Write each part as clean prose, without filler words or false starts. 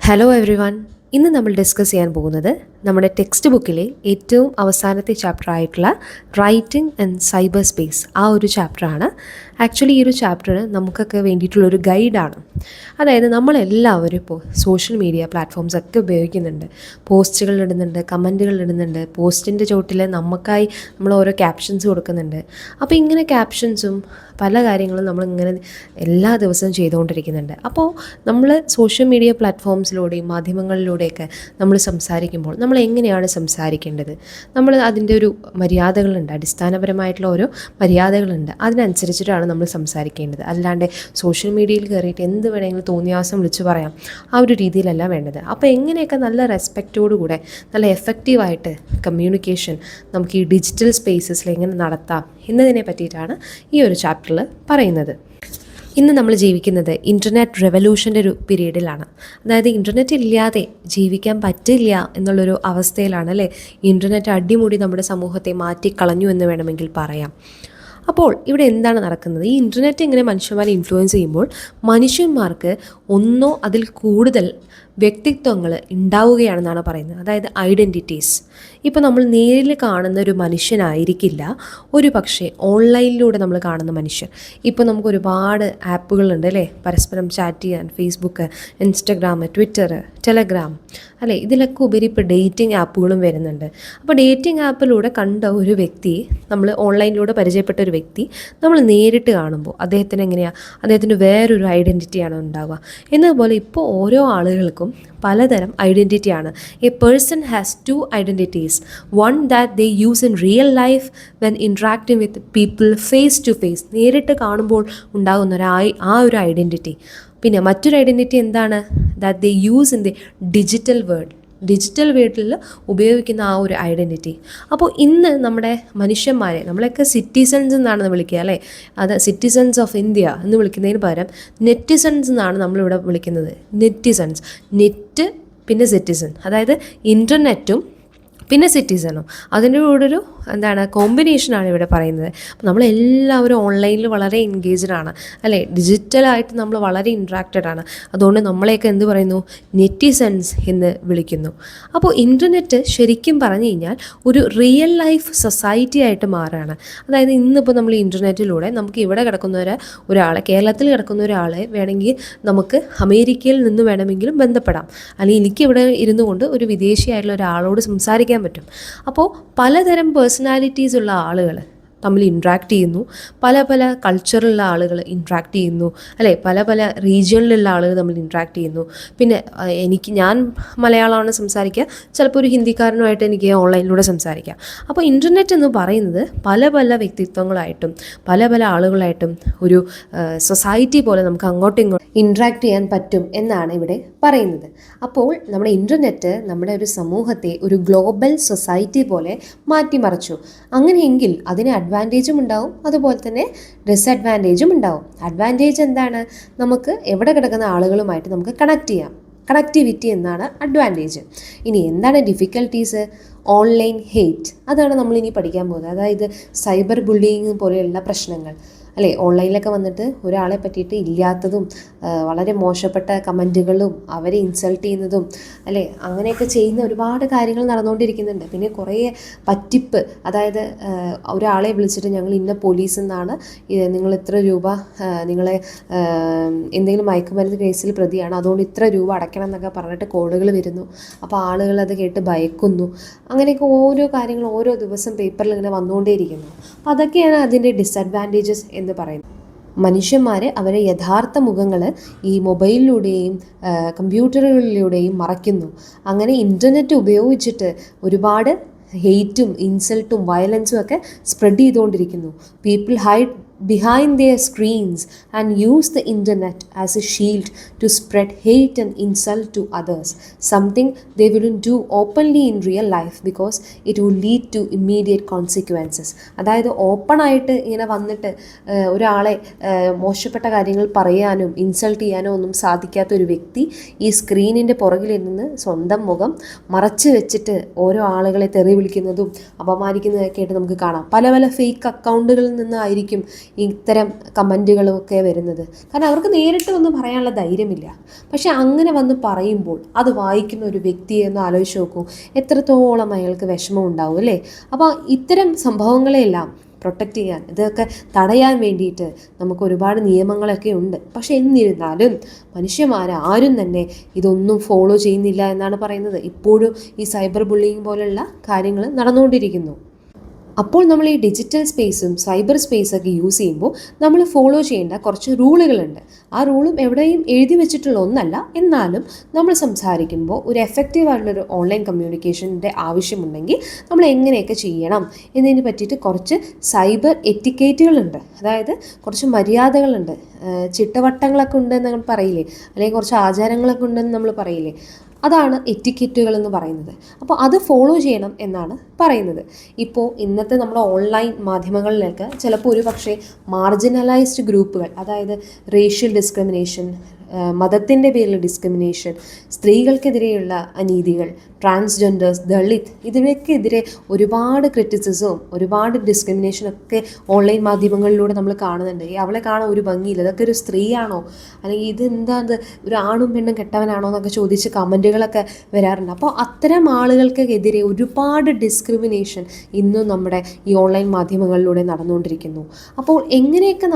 Hello every one. ഇന്ന് നമ്മൾ discuss ചെയ്യാൻ പോകുന്നത് നമ്മുടെ ടെക്സ്റ്റ് ബുക്കിലെ ഏറ്റവും അവസാനത്തെ ചാപ്റ്റർ ആയിട്ടുള്ള റൈറ്റിംഗ് ആൻഡ് സൈബർ സ്പേസ് ആ ഒരു ചാപ്റ്ററാണ്. ആക്ച്വലി ഈ ഒരു ചാപ്റ്റർ നമുക്കൊക്കെ വേണ്ടിയിട്ടുള്ളൊരു ഗൈഡാണ്. അതായത് നമ്മളെല്ലാവരും ഇപ്പോൾ സോഷ്യൽ മീഡിയ പ്ലാറ്റ്ഫോംസ് ഒക്കെ ഉപയോഗിക്കുന്നുണ്ട്. പോസ്റ്റുകൾ ഇടുന്നുണ്ട്, കമൻറ്റുകൾ ഇടുന്നുണ്ട്, പോസ്റ്റിൻ്റെ ചോട്ടിൽ നമുക്കായി നമ്മൾ ഓരോ ക്യാപ്ഷൻസ് കൊടുക്കുന്നുണ്ട്. അപ്പോൾ ഇങ്ങനെ ക്യാപ്ഷൻസും പല കാര്യങ്ങളും നമ്മളിങ്ങനെ എല്ലാ ദിവസവും ചെയ്തുകൊണ്ടിരിക്കുന്നുണ്ട്. അപ്പോൾ നമ്മൾ സോഷ്യൽ മീഡിയ പ്ലാറ്റ്ഫോംസിലൂടെയും മാധ്യമങ്ങളിലൂടെയൊക്കെ നമ്മൾ സംസാരിക്കുമ്പോൾ നമ്മൾ എങ്ങനെയാണ് സംസാരിക്കേണ്ടത്? നമ്മൾ അതിൻ്റെ ഒരു മര്യാദകളുണ്ട്, അടിസ്ഥാനപരമായിട്ടുള്ള ഓരോ മര്യാദകളുണ്ട്. അതിനനുസരിച്ചിട്ടാണ് നമ്മൾ സംസാരിക്കേണ്ടത്. അല്ലാണ്ട് സോഷ്യൽ മീഡിയയിൽ കയറിയിട്ട് എന്ത് വേണമെങ്കിലും തോന്നിയാസം വിളിച്ച് പറയാം, ആ ഒരു രീതിയിലല്ല വേണ്ടത്. അപ്പോൾ എങ്ങനെയൊക്കെ നല്ല റെസ്പെക്റ്റോടുകൂടെ നല്ല എഫക്റ്റീവായിട്ട് കമ്മ്യൂണിക്കേഷൻ നമുക്ക് ഈ ഡിജിറ്റൽ സ്പേസസിൽ എങ്ങനെ നടത്താം എന്നതിനെ പറ്റിയിട്ടാണ് ഈ ഒരു ചാപ്റ്ററിൽ പറയുന്നത്. ഇന്ന് നമ്മൾ ജീവിക്കുന്നത് ഇൻ്റർനെറ്റ് റെവല്യൂഷൻ്റെ ഒരു പീരീഡിലാണ്. അതായത് ഇൻ്റർനെറ്റ് ഇല്ലാതെ ജീവിക്കാൻ പറ്റില്ല എന്നുള്ളൊരു അവസ്ഥയിലാണ് അല്ലേ ഇൻ്റർനെറ്റ് അടിമുടി നമ്മുടെ സമൂഹത്തെ മാറ്റിക്കളഞ്ഞു എന്ന് വേണമെങ്കിൽ പറയാം. അപ്പോൾ ഇവിടെ എന്താണ് നടക്കുന്നത്? ഈ ഇൻ്റർനെറ്റ് ഇങ്ങനെ മനുഷ്യന്മാരെ ഇൻഫ്ലുവൻസ് ചെയ്യുമ്പോൾ മനുഷ്യന്മാർക്ക് ഒന്നോ അതിൽ കൂടുതൽ വ്യക്തിത്വങ്ങൾ ഉണ്ടാവുകയാണെന്നാണ് പറയുന്നത്. അതായത് ഐഡൻറ്റിറ്റീസ്. ഇപ്പോൾ നമ്മൾ നേരിൽ കാണുന്ന ഒരു മനുഷ്യനായിരിക്കില്ല ഒരു പക്ഷേ ഓൺലൈനിലൂടെ നമ്മൾ കാണുന്ന മനുഷ്യൻ. ഇപ്പോൾ നമുക്ക് ഒരുപാട് ആപ്പുകളുണ്ട് അല്ലേ, പരസ്പരം ചാറ്റ് ചെയ്യാൻ. ഫേസ്ബുക്ക്, ഇൻസ്റ്റഗ്രാം, ട്വിറ്റർ, ടെലഗ്രാം അല്ലേ, ഇതിലൊക്കെ ഉപരി ഇപ്പോൾ ഡേറ്റിംഗ് ആപ്പുകളും വരുന്നുണ്ട്. അപ്പോൾ ഡേറ്റിംഗ് ആപ്പിലൂടെ കണ്ട ഒരു വ്യക്തി, നമ്മൾ ഓൺലൈനിലൂടെ പരിചയപ്പെട്ട ഒരു വ്യക്തി നമ്മൾ നേരിട്ട് കാണുമ്പോൾ അദ്ദേഹത്തിന് വേറൊരു ഐഡൻറ്റിറ്റിയാണ് ഉണ്ടാവുക. എന്നതുപോലെ ഇപ്പോൾ ഓരോ ആളുകൾക്കും പലതരം ഐഡൻറ്റിറ്റിയാണ്. A person has two identities. One that they use in real life when interacting with people face to face. നേരിട്ട് കാണുമ്പോൾ ഉണ്ടാകുന്ന ആ ഒരു ഐഡൻറ്റിറ്റി. പിന്നെ മറ്റൊരു ഐഡൻറ്റിറ്റി എന്താണ്? That they use in the digital വേൾഡിൽ ഉപയോഗിക്കുന്ന ആ ഒരു ഐഡൻറ്റിറ്റി. അപ്പോൾ ഇന്ന് നമ്മുടെ മനുഷ്യന്മാരെ നമ്മളൊക്കെ സിറ്റിസൺസ് എന്നാണ് വിളിക്കുക അല്ലേ. അത് സിറ്റിസൺസ് ഓഫ് ഇന്ത്യ എന്ന് വിളിക്കുന്നതിന് പകരം നെറ്റിസൺസ് എന്നാണ് നമ്മളിവിടെ വിളിക്കുന്നത്. നെറ്റ് പിന്നെ സിറ്റിസൺ, അതായത് ഇൻ്റർനെറ്റും പിന്നെ സിറ്റിസണും അതിൻ്റെ കൂടെ ഒരു കോമ്പിനേഷനാണ് ഇവിടെ പറയുന്നത്. അപ്പോൾ നമ്മളെല്ലാവരും ഓൺലൈനിൽ വളരെ എൻഗേജ്ഡ് ആണ് അല്ലേ, ഡിജിറ്റലായിട്ട് നമ്മൾ വളരെ ഇൻട്രാക്റ്റഡ് ആണ്. അതുകൊണ്ട് നമ്മളെയൊക്കെ എന്ത് പറയുന്നു? നെറ്റിസൺസ് എന്ന് വിളിക്കുന്നു. അപ്പോൾ ഇൻ്റർനെറ്റ് ശരിക്കും പറഞ്ഞു കഴിഞ്ഞാൽ ഒരു റിയൽ ലൈഫ് സൊസൈറ്റി ആയിട്ട് മാറുകയാണ്. അതായത് ഇന്നിപ്പോൾ നമ്മൾ ഇൻ്റർനെറ്റിലൂടെ നമുക്ക് ഇവിടെ കിടക്കുന്ന ഒരാളെ, കേരളത്തിൽ കിടക്കുന്ന ഒരാളെ വേണമെങ്കിൽ നമുക്ക് അമേരിക്കയിൽ നിന്ന് വേണമെങ്കിലും ബന്ധപ്പെടാം. അല്ലെങ്കിൽ എനിക്കിവിടെ ഇരുന്നു കൊണ്ട് ഒരു വിദേശിയായിട്ടുള്ള ഒരാളോട് സംസാരിക്കാൻ പറ്റും. അപ്പോൾ പലതരം പേഴ്സണാലിറ്റീസ് ഉള്ള ആളുകൾ തമ്മിൽ ഇൻട്രാക്ട് ചെയ്യുന്നു. പല പല കൾച്ചറുള്ള ആളുകൾ ഇൻട്രാക്ട് ചെയ്യുന്നു അല്ലേ, പല പല റീജിയണിലുള്ള ആളുകൾ തമ്മിൽ ഇൻട്രാക്ട് ചെയ്യുന്നു. പിന്നെ ഞാൻ മലയാളമാണ് സംസാരിക്കുക, ചിലപ്പോൾ ഒരു ഹിന്ദിക്കാരനുമായിട്ട് എനിക്ക് ഓൺലൈനിലൂടെ സംസാരിക്കാം. അപ്പോൾ ഇൻ്റർനെറ്റ് എന്ന് പറയുന്നത് പല പല വ്യക്തിത്വങ്ങളായിട്ടും പല പല ആളുകളായിട്ടും ഒരു സൊസൈറ്റി പോലെ നമുക്ക് അങ്ങോട്ടും ഇങ്ങോട്ടും ഇൻട്രാക്ട് ചെയ്യാൻ പറ്റും എന്നാണ് ഇവിടെ പറയുന്നത്. അപ്പോൾ നമ്മുടെ ഇൻ്റർനെറ്റ് നമ്മുടെ ഒരു സമൂഹത്തെ ഒരു ഗ്ലോബൽ സൊസൈറ്റി പോലെ മാറ്റിമറിച്ചു. അങ്ങനെയെങ്കിൽ അതിന് അഡ്വാൻറ്റേജും ഉണ്ടാവും, അതുപോലെ തന്നെ ഡിസഡ്വാൻറ്റേജും ഉണ്ടാവും. അഡ്വാൻറ്റേജ് എന്താണ്? നമുക്ക് എവിടെ കിടക്കുന്ന ആളുകളുമായിട്ട് നമുക്ക് കണക്ട് ചെയ്യാം. കണക്ടിവിറ്റി എന്നാണ് അഡ്വാൻറ്റേജ്. ഇനി എന്താണ് ഡിഫിക്കൽട്ടീസ്? ഓൺലൈൻ ഹെയ്റ്റ്, അതാണ് നമ്മളിനി പഠിക്കാൻ പോകുന്നത്. അതായത് സൈബർ ബുള്ളിയിങ് പോലെയുള്ള പ്രശ്നങ്ങൾ അല്ലേ. ഓൺലൈനിലൊക്കെ വന്നിട്ട് ഒരാളെ പറ്റിയിട്ട് ഇല്ലാത്തതും വളരെ മോശപ്പെട്ട കമൻറ്റുകളും അവരെ ഇൻസൾട്ട് ചെയ്യുന്നതും അല്ലേ, അങ്ങനെയൊക്കെ ചെയ്യുന്ന ഒരുപാട് കാര്യങ്ങൾ നടന്നുകൊണ്ടിരിക്കുന്നുണ്ട്. പിന്നെ കുറേ പറ്റിപ്പ്, അതായത് ഒരാളെ വിളിച്ചിട്ട് ഞങ്ങൾ ഇന്ന പോലീസ് എന്നാണ്, നിങ്ങൾ ഇത്ര രൂപ, നിങ്ങളെ എന്തെങ്കിലും മയക്കുമരുന്ന് കേസിൽ പ്രതിയാണ്, അതുകൊണ്ട് ഇത്ര രൂപ അടയ്ക്കണം എന്നൊക്കെ പറഞ്ഞിട്ട് കോളുകൾ വരുന്നു. അപ്പോൾ ആളുകൾ അത് കേട്ട് ഭയക്കുന്നു. അങ്ങനെയൊക്കെ ഓരോ കാര്യങ്ങൾ ഓരോ ദിവസം പേപ്പറിൽ ഇങ്ങനെ വന്നുകൊണ്ടേയിരിക്കുന്നു. അപ്പോൾ അതൊക്കെയാണ് അതിൻ്റെ ഡിസഡ്വാൻറ്റേജസ് എന്ന് പറയുന്നത്. മനുഷ്യന്മാർ അവരെ യഥാർത്ഥ മുഖങ്ങൾ ഈ മൊബൈലിലൂടെയും കമ്പ്യൂട്ടറുകളിലൂടെയും മറയ്ക്കുന്നു. അങ്ങനെ ഇൻ്റർനെറ്റ് ഉപയോഗിച്ചിട്ട് ഒരുപാട് ഹെയ്റ്റും ഇൻസൾട്ടും വയലൻസും ഒക്കെ സ്പ്രെഡ് ചെയ്തുകൊണ്ടിരിക്കുന്നു. People hide behind their screens and use the internet as a shield to spread hate and insult to others, something they wouldn't do openly in real life because it would lead to immediate consequences. അതായത് ഓപ്പണായിട്ട് ഇങ്ങനെ വന്നിട്ട് ഒരാളെ മോശപ്പെട്ട കാര്യങ്ങൾ പറയാനും insult ചെയ്യാനോ ഒന്നും സാധിക്കാത്ത ഒരു വ്യക്തി ഈ സ്ക്രീനിൻ്റെ പുറകിൽ നിന്ന് സ്വന്തം മുഖം മറച്ചു വെച്ചിട്ട് ഓരോ ആളുകളെ തെറി വിളിക്കുന്നതും അപമാനിക്കുന്നതൊക്കെ ആയിട്ട് നമുക്ക് കാണാം. പല പല ഫേക്ക് അക്കൗണ്ടുകളിൽ നിന്നായിരിക്കും ഇത്തരം കമൻറ്റുകളൊക്കെ വരുന്നത്. കാരണം അവർക്ക് നേരിട്ട് വന്ന് പറയാനുള്ള ധൈര്യമില്ല. പക്ഷെ അങ്ങനെ വന്ന് പറയുമ്പോൾ അത് വായിക്കുന്ന ഒരു വ്യക്തിയെ ഒന്ന് ആലോചിച്ച് നോക്കൂ, എത്രത്തോളം അയാൾക്ക് വിഷമം ഉണ്ടാവും അല്ലേ. അപ്പോൾ ഇത്തരം സംഭവങ്ങളെല്ലാം പ്രൊട്ടക്റ്റ് ചെയ്യാൻ, ഇതൊക്കെ തടയാൻ വേണ്ടിയിട്ട് നമുക്ക് ഒരുപാട് നിയമങ്ങളൊക്കെ ഉണ്ട്. പക്ഷെ എന്നിരുന്നാലും മനുഷ്യന്മാരാരും തന്നെ ഇതൊന്നും ഫോളോ ചെയ്യുന്നില്ല എന്നാണ് പറയുന്നത്. ഇപ്പോഴും ഈ സൈബർ ബുള്ളിയിങ് പോലുള്ള കാര്യങ്ങൾ നടന്നുകൊണ്ടിരിക്കുന്നു. അപ്പോൾ നമ്മൾ ഈ ഡിജിറ്റൽ സ്പേസും സൈബർ സ്പേസൊക്കെ യൂസ് ചെയ്യുമ്പോൾ നമ്മൾ ഫോളോ ചെയ്യേണ്ട കുറച്ച് റൂളുകളുണ്ട്. ആ റൂളും എവിടെയും എഴുതി വെച്ചിട്ടുള്ള ഒന്നല്ല, എന്നാലും നമ്മൾ സംസാരിക്കുമ്പോൾ ഒരു എഫക്റ്റീവായിട്ടുള്ളൊരു ഓൺലൈൻ കമ്മ്യൂണിക്കേഷൻ്റെ ആവശ്യമുണ്ടെങ്കിൽ നമ്മൾ എങ്ങനെയൊക്കെ ചെയ്യണം എന്നതിനെ പറ്റിയിട്ട് കുറച്ച് സൈബർ എറ്റിക്കേറ്റുകളുണ്ട്. അതായത് കുറച്ച് മര്യാദകളുണ്ട്, ചിട്ടവട്ടങ്ങളൊക്കെ ഉണ്ടെന്ന് നമ്മൾ പറയില്ലേ, അല്ലെങ്കിൽ കുറച്ച് ആചാരങ്ങളൊക്കെ ഉണ്ടെന്ന് നമ്മൾ പറയില്ലേ, അതാണ് എറ്റിക്കറ്റുകൾ എന്ന് പറയുന്നത്. അപ്പോൾ അത് ഫോളോ ചെയ്യണം എന്നാണ് പറയുന്നത്. ഇപ്പോൾ ഇന്നത്തെ നമ്മുടെ ഓൺലൈൻ മാധ്യമങ്ങളിലേക്ക് ചിലപ്പോൾ ഒരു പക്ഷേ മാർജിനലൈസ്ഡ് ഗ്രൂപ്പുകൾ, അതായത് റേഷ്യൽ ഡിസ്ക്രിമിനേഷൻ, മതത്തിൻ്റെ പേരിൽ ഡിസ്ക്രിമിനേഷൻ, സ്ത്രീകൾക്കെതിരെയുള്ള അനീതികൾ, ട്രാൻസ്ജെൻഡേഴ്സ്, ദളിത്, ഇതിനൊക്കെതിരെ ഒരുപാട് ക്രിറ്റിസിസവും ഒരുപാട് ഡിസ്ക്രിമിനേഷനൊക്കെ ഓൺലൈൻ മാധ്യമങ്ങളിലൂടെ നമ്മൾ കാണുന്നുണ്ട്. അവളെ കാണാൻ ഒരു ഭംഗിയില്ല, ഇതൊക്കെ ഒരു സ്ത്രീയാണോ, അല്ലെങ്കിൽ ഇതെന്താ ഒരു ആണും പെണ്ണും കെട്ടവനാണോ എന്നൊക്കെ ചോദിച്ച് കമൻറ്റുകളൊക്കെ വരാറുണ്ട്. അപ്പോൾ അത്തരം ആളുകൾക്കെതിരെ ഒരുപാട് ഡിസ്ക്രിമിനേഷൻ ഇന്നും നമ്മുടെ ഈ ഓൺലൈൻ മാധ്യമങ്ങളിലൂടെ നടന്നുകൊണ്ടിരിക്കുന്നു. അപ്പോൾ എങ്ങനെയൊക്കെ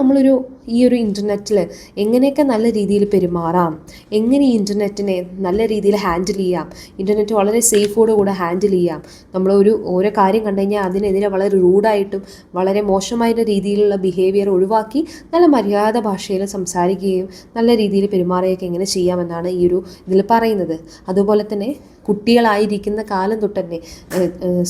ഈ ഒരു ഇൻ്റർനെറ്റിൽ എങ്ങനെയൊക്കെ നല്ല രീതിയിൽ പെരുമാറാം, എങ്ങനെ ഈ ഇൻ്റർനെറ്റിനെ നല്ല രീതിയിൽ ഹാൻഡിൽ ചെയ്യാം, ഇൻ്റർനെറ്റ് വളരെ സേഫോടുകൂടെ ഹാൻഡിൽ ചെയ്യാം, നമ്മൾ ഓരോ കാര്യം കണ്ടു കഴിഞ്ഞാൽ അതിനെതിരെ വളരെ റൂഡായിട്ടും വളരെ മോശമായ രീതിയിലുള്ള ബിഹേവിയർ ഒഴിവാക്കി നല്ല മര്യാദ ഭാഷയിൽ സംസാരിക്കുകയും നല്ല രീതിയിൽ പെരുമാറുകയൊക്കെ എങ്ങനെ ചെയ്യാമെന്നാണ് ഈ ഒരു ഇതിൽ പറയുന്നത്. അതുപോലെ തന്നെ കുട്ടികളായിരിക്കുന്ന കാലം തൊട്ട് തന്നെ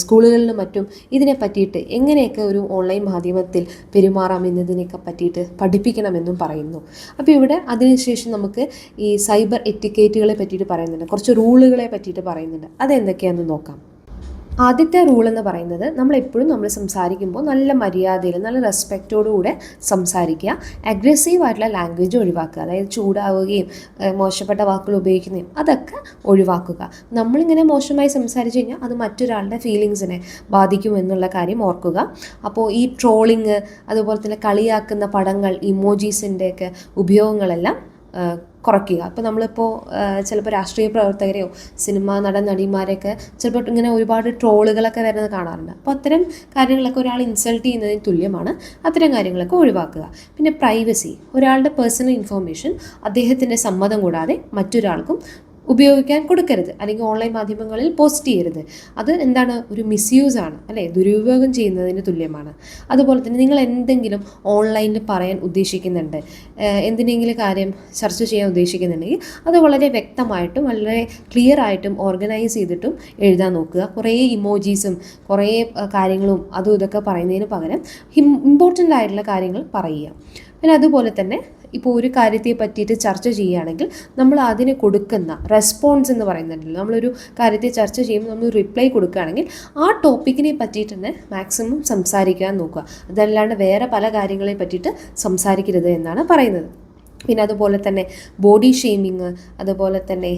സ്കൂളുകളിലും മറ്റും ഇതിനെ പറ്റിയിട്ട് എങ്ങനെയൊക്കെ ഒരു ഓൺലൈൻ മാധ്യമത്തിൽ പെരുമാറാം എന്നതിനെയൊക്കെ പറ്റിയിട്ട് പഠിപ്പിക്കണമെന്നും പറയുന്നു. അപ്പോൾ ഇവിടെ അതിനുശേഷം നമുക്ക് ഈ സൈബർ എറ്റിക്കേറ്റുകളെ പറ്റിയിട്ട് പറയുന്നുണ്ട്, കുറച്ച് റൂളുകളെ പറ്റിയിട്ട് പറയുന്നുണ്ട്. അതെന്തൊക്കെയാണെന്ന് നോക്കാം. ആദ്യത്തെ റൂൾ എന്ന് പറയുന്നത്, നമ്മൾ സംസാരിക്കുമ്പോൾ നല്ല മര്യാദയിൽ നല്ല റെസ്പെക്റ്റോടുകൂടെ സംസാരിക്കുക. അഗ്രസീവായിട്ടുള്ള ലാംഗ്വേജ് ഒഴിവാക്കുക, അതായത് ചൂടാവുകയും മോശപ്പെട്ട വാക്കുകൾ ഉപയോഗിക്കുന്നതും അതൊക്കെ ഒഴിവാക്കുക. നമ്മളിങ്ങനെ മോശമായി സംസാരിച്ച് കഴിഞ്ഞാൽ അത് മറ്റൊരാളുടെ ഫീലിങ്സിനെ ബാധിക്കുമെന്നുള്ള കാര്യം ഓർക്കുക. അപ്പോൾ ഈ ട്രോളിങ്, അതുപോലെ തന്നെ കളിയാക്കുന്ന പടങ്ങൾ, ഇമോജീസിൻ്റെയൊക്കെ ഉപയോഗങ്ങളെല്ലാം കുറയ്ക്കുക. അപ്പോൾ നമ്മളിപ്പോൾ ചിലപ്പോൾ രാഷ്ട്രീയ പ്രവർത്തകരെയോ സിനിമാ നടിമാരെയൊക്കെ ചിലപ്പോൾ ഇങ്ങനെ ഒരുപാട് ട്രോളുകളൊക്കെ വരുന്നത് കാണാറുണ്ട്. അപ്പോൾ അത്തരം കാര്യങ്ങളൊക്കെ ഒരാൾ ഇൻസൾട്ട് ചെയ്യുന്നതിന് തുല്യമാണ്. അത്തരം കാര്യങ്ങളൊക്കെ ഒഴിവാക്കുക. പിന്നെ പ്രൈവസി, ഒരാളുടെ പേഴ്സണൽ ഇൻഫോർമേഷൻ അദ്ദേഹത്തിൻ്റെ സമ്മതം കൂടാതെ മറ്റൊരാൾക്കും ഉപയോഗിക്കാൻ കൊടുക്കരുത്, അല്ലെങ്കിൽ ഓൺലൈൻ മാധ്യമങ്ങളിൽ പോസ്റ്റ് ചെയ്യരുത്. അത് എന്താണ്, ഒരു മിസ്യൂസ് ആണ് അല്ലേ, ദുരുപയോഗം ചെയ്യുന്നതിന് തുല്യമാണ്. അതുപോലെ തന്നെ നിങ്ങൾ എന്തെങ്കിലും ഓൺലൈനിൽ പറയാൻ ഉദ്ദേശിക്കുന്നുണ്ട്, എന്തിനെങ്കിലും കാര്യം ചർച്ച ചെയ്യാൻ ഉദ്ദേശിക്കുന്നുണ്ടെങ്കിൽ അത് വളരെ വ്യക്തമായിട്ടും വളരെ ക്ലിയർ ആയിട്ടും ഓർഗനൈസ് ചെയ്തിട്ടും എഴുതാൻ നോക്കുക. കുറേ ഇമോജീസും കുറേ കാര്യങ്ങളും അതും ഇതൊക്കെ പറയുന്നതിന് പകരം ഇമ്പോർട്ടൻ്റ് ആയിട്ടുള്ള കാര്യങ്ങൾ പറയുക. പിന്നെ അതുപോലെ തന്നെ ഇപ്പോൾ ഒരു കാര്യത്തെ പറ്റിയിട്ട് ചർച്ച ചെയ്യുകയാണെങ്കിൽ നമ്മൾ അതിന് കൊടുക്കുന്ന റെസ്പോൺസ് എന്ന് പറയുന്നുണ്ടല്ലോ, നമ്മളൊരു കാര്യത്തെ ചർച്ച ചെയ്യുമ്പോൾ നമ്മൾ റിപ്ലൈ കൊടുക്കുകയാണെങ്കിൽ ആ ടോപ്പിക്കിനെ പറ്റിയിട്ട് തന്നെ മാക്സിമം സംസാരിക്കാൻ നോക്കുക. അതല്ലാണ്ട് വേറെ പല കാര്യങ്ങളെ പറ്റിയിട്ട് സംസാരിക്കരുത് എന്നാണ് പറയുന്നത്. പിന്നെ അതുപോലെ തന്നെ ബോഡി ഷെയ്മിങ്, അതുപോലെ തന്നെ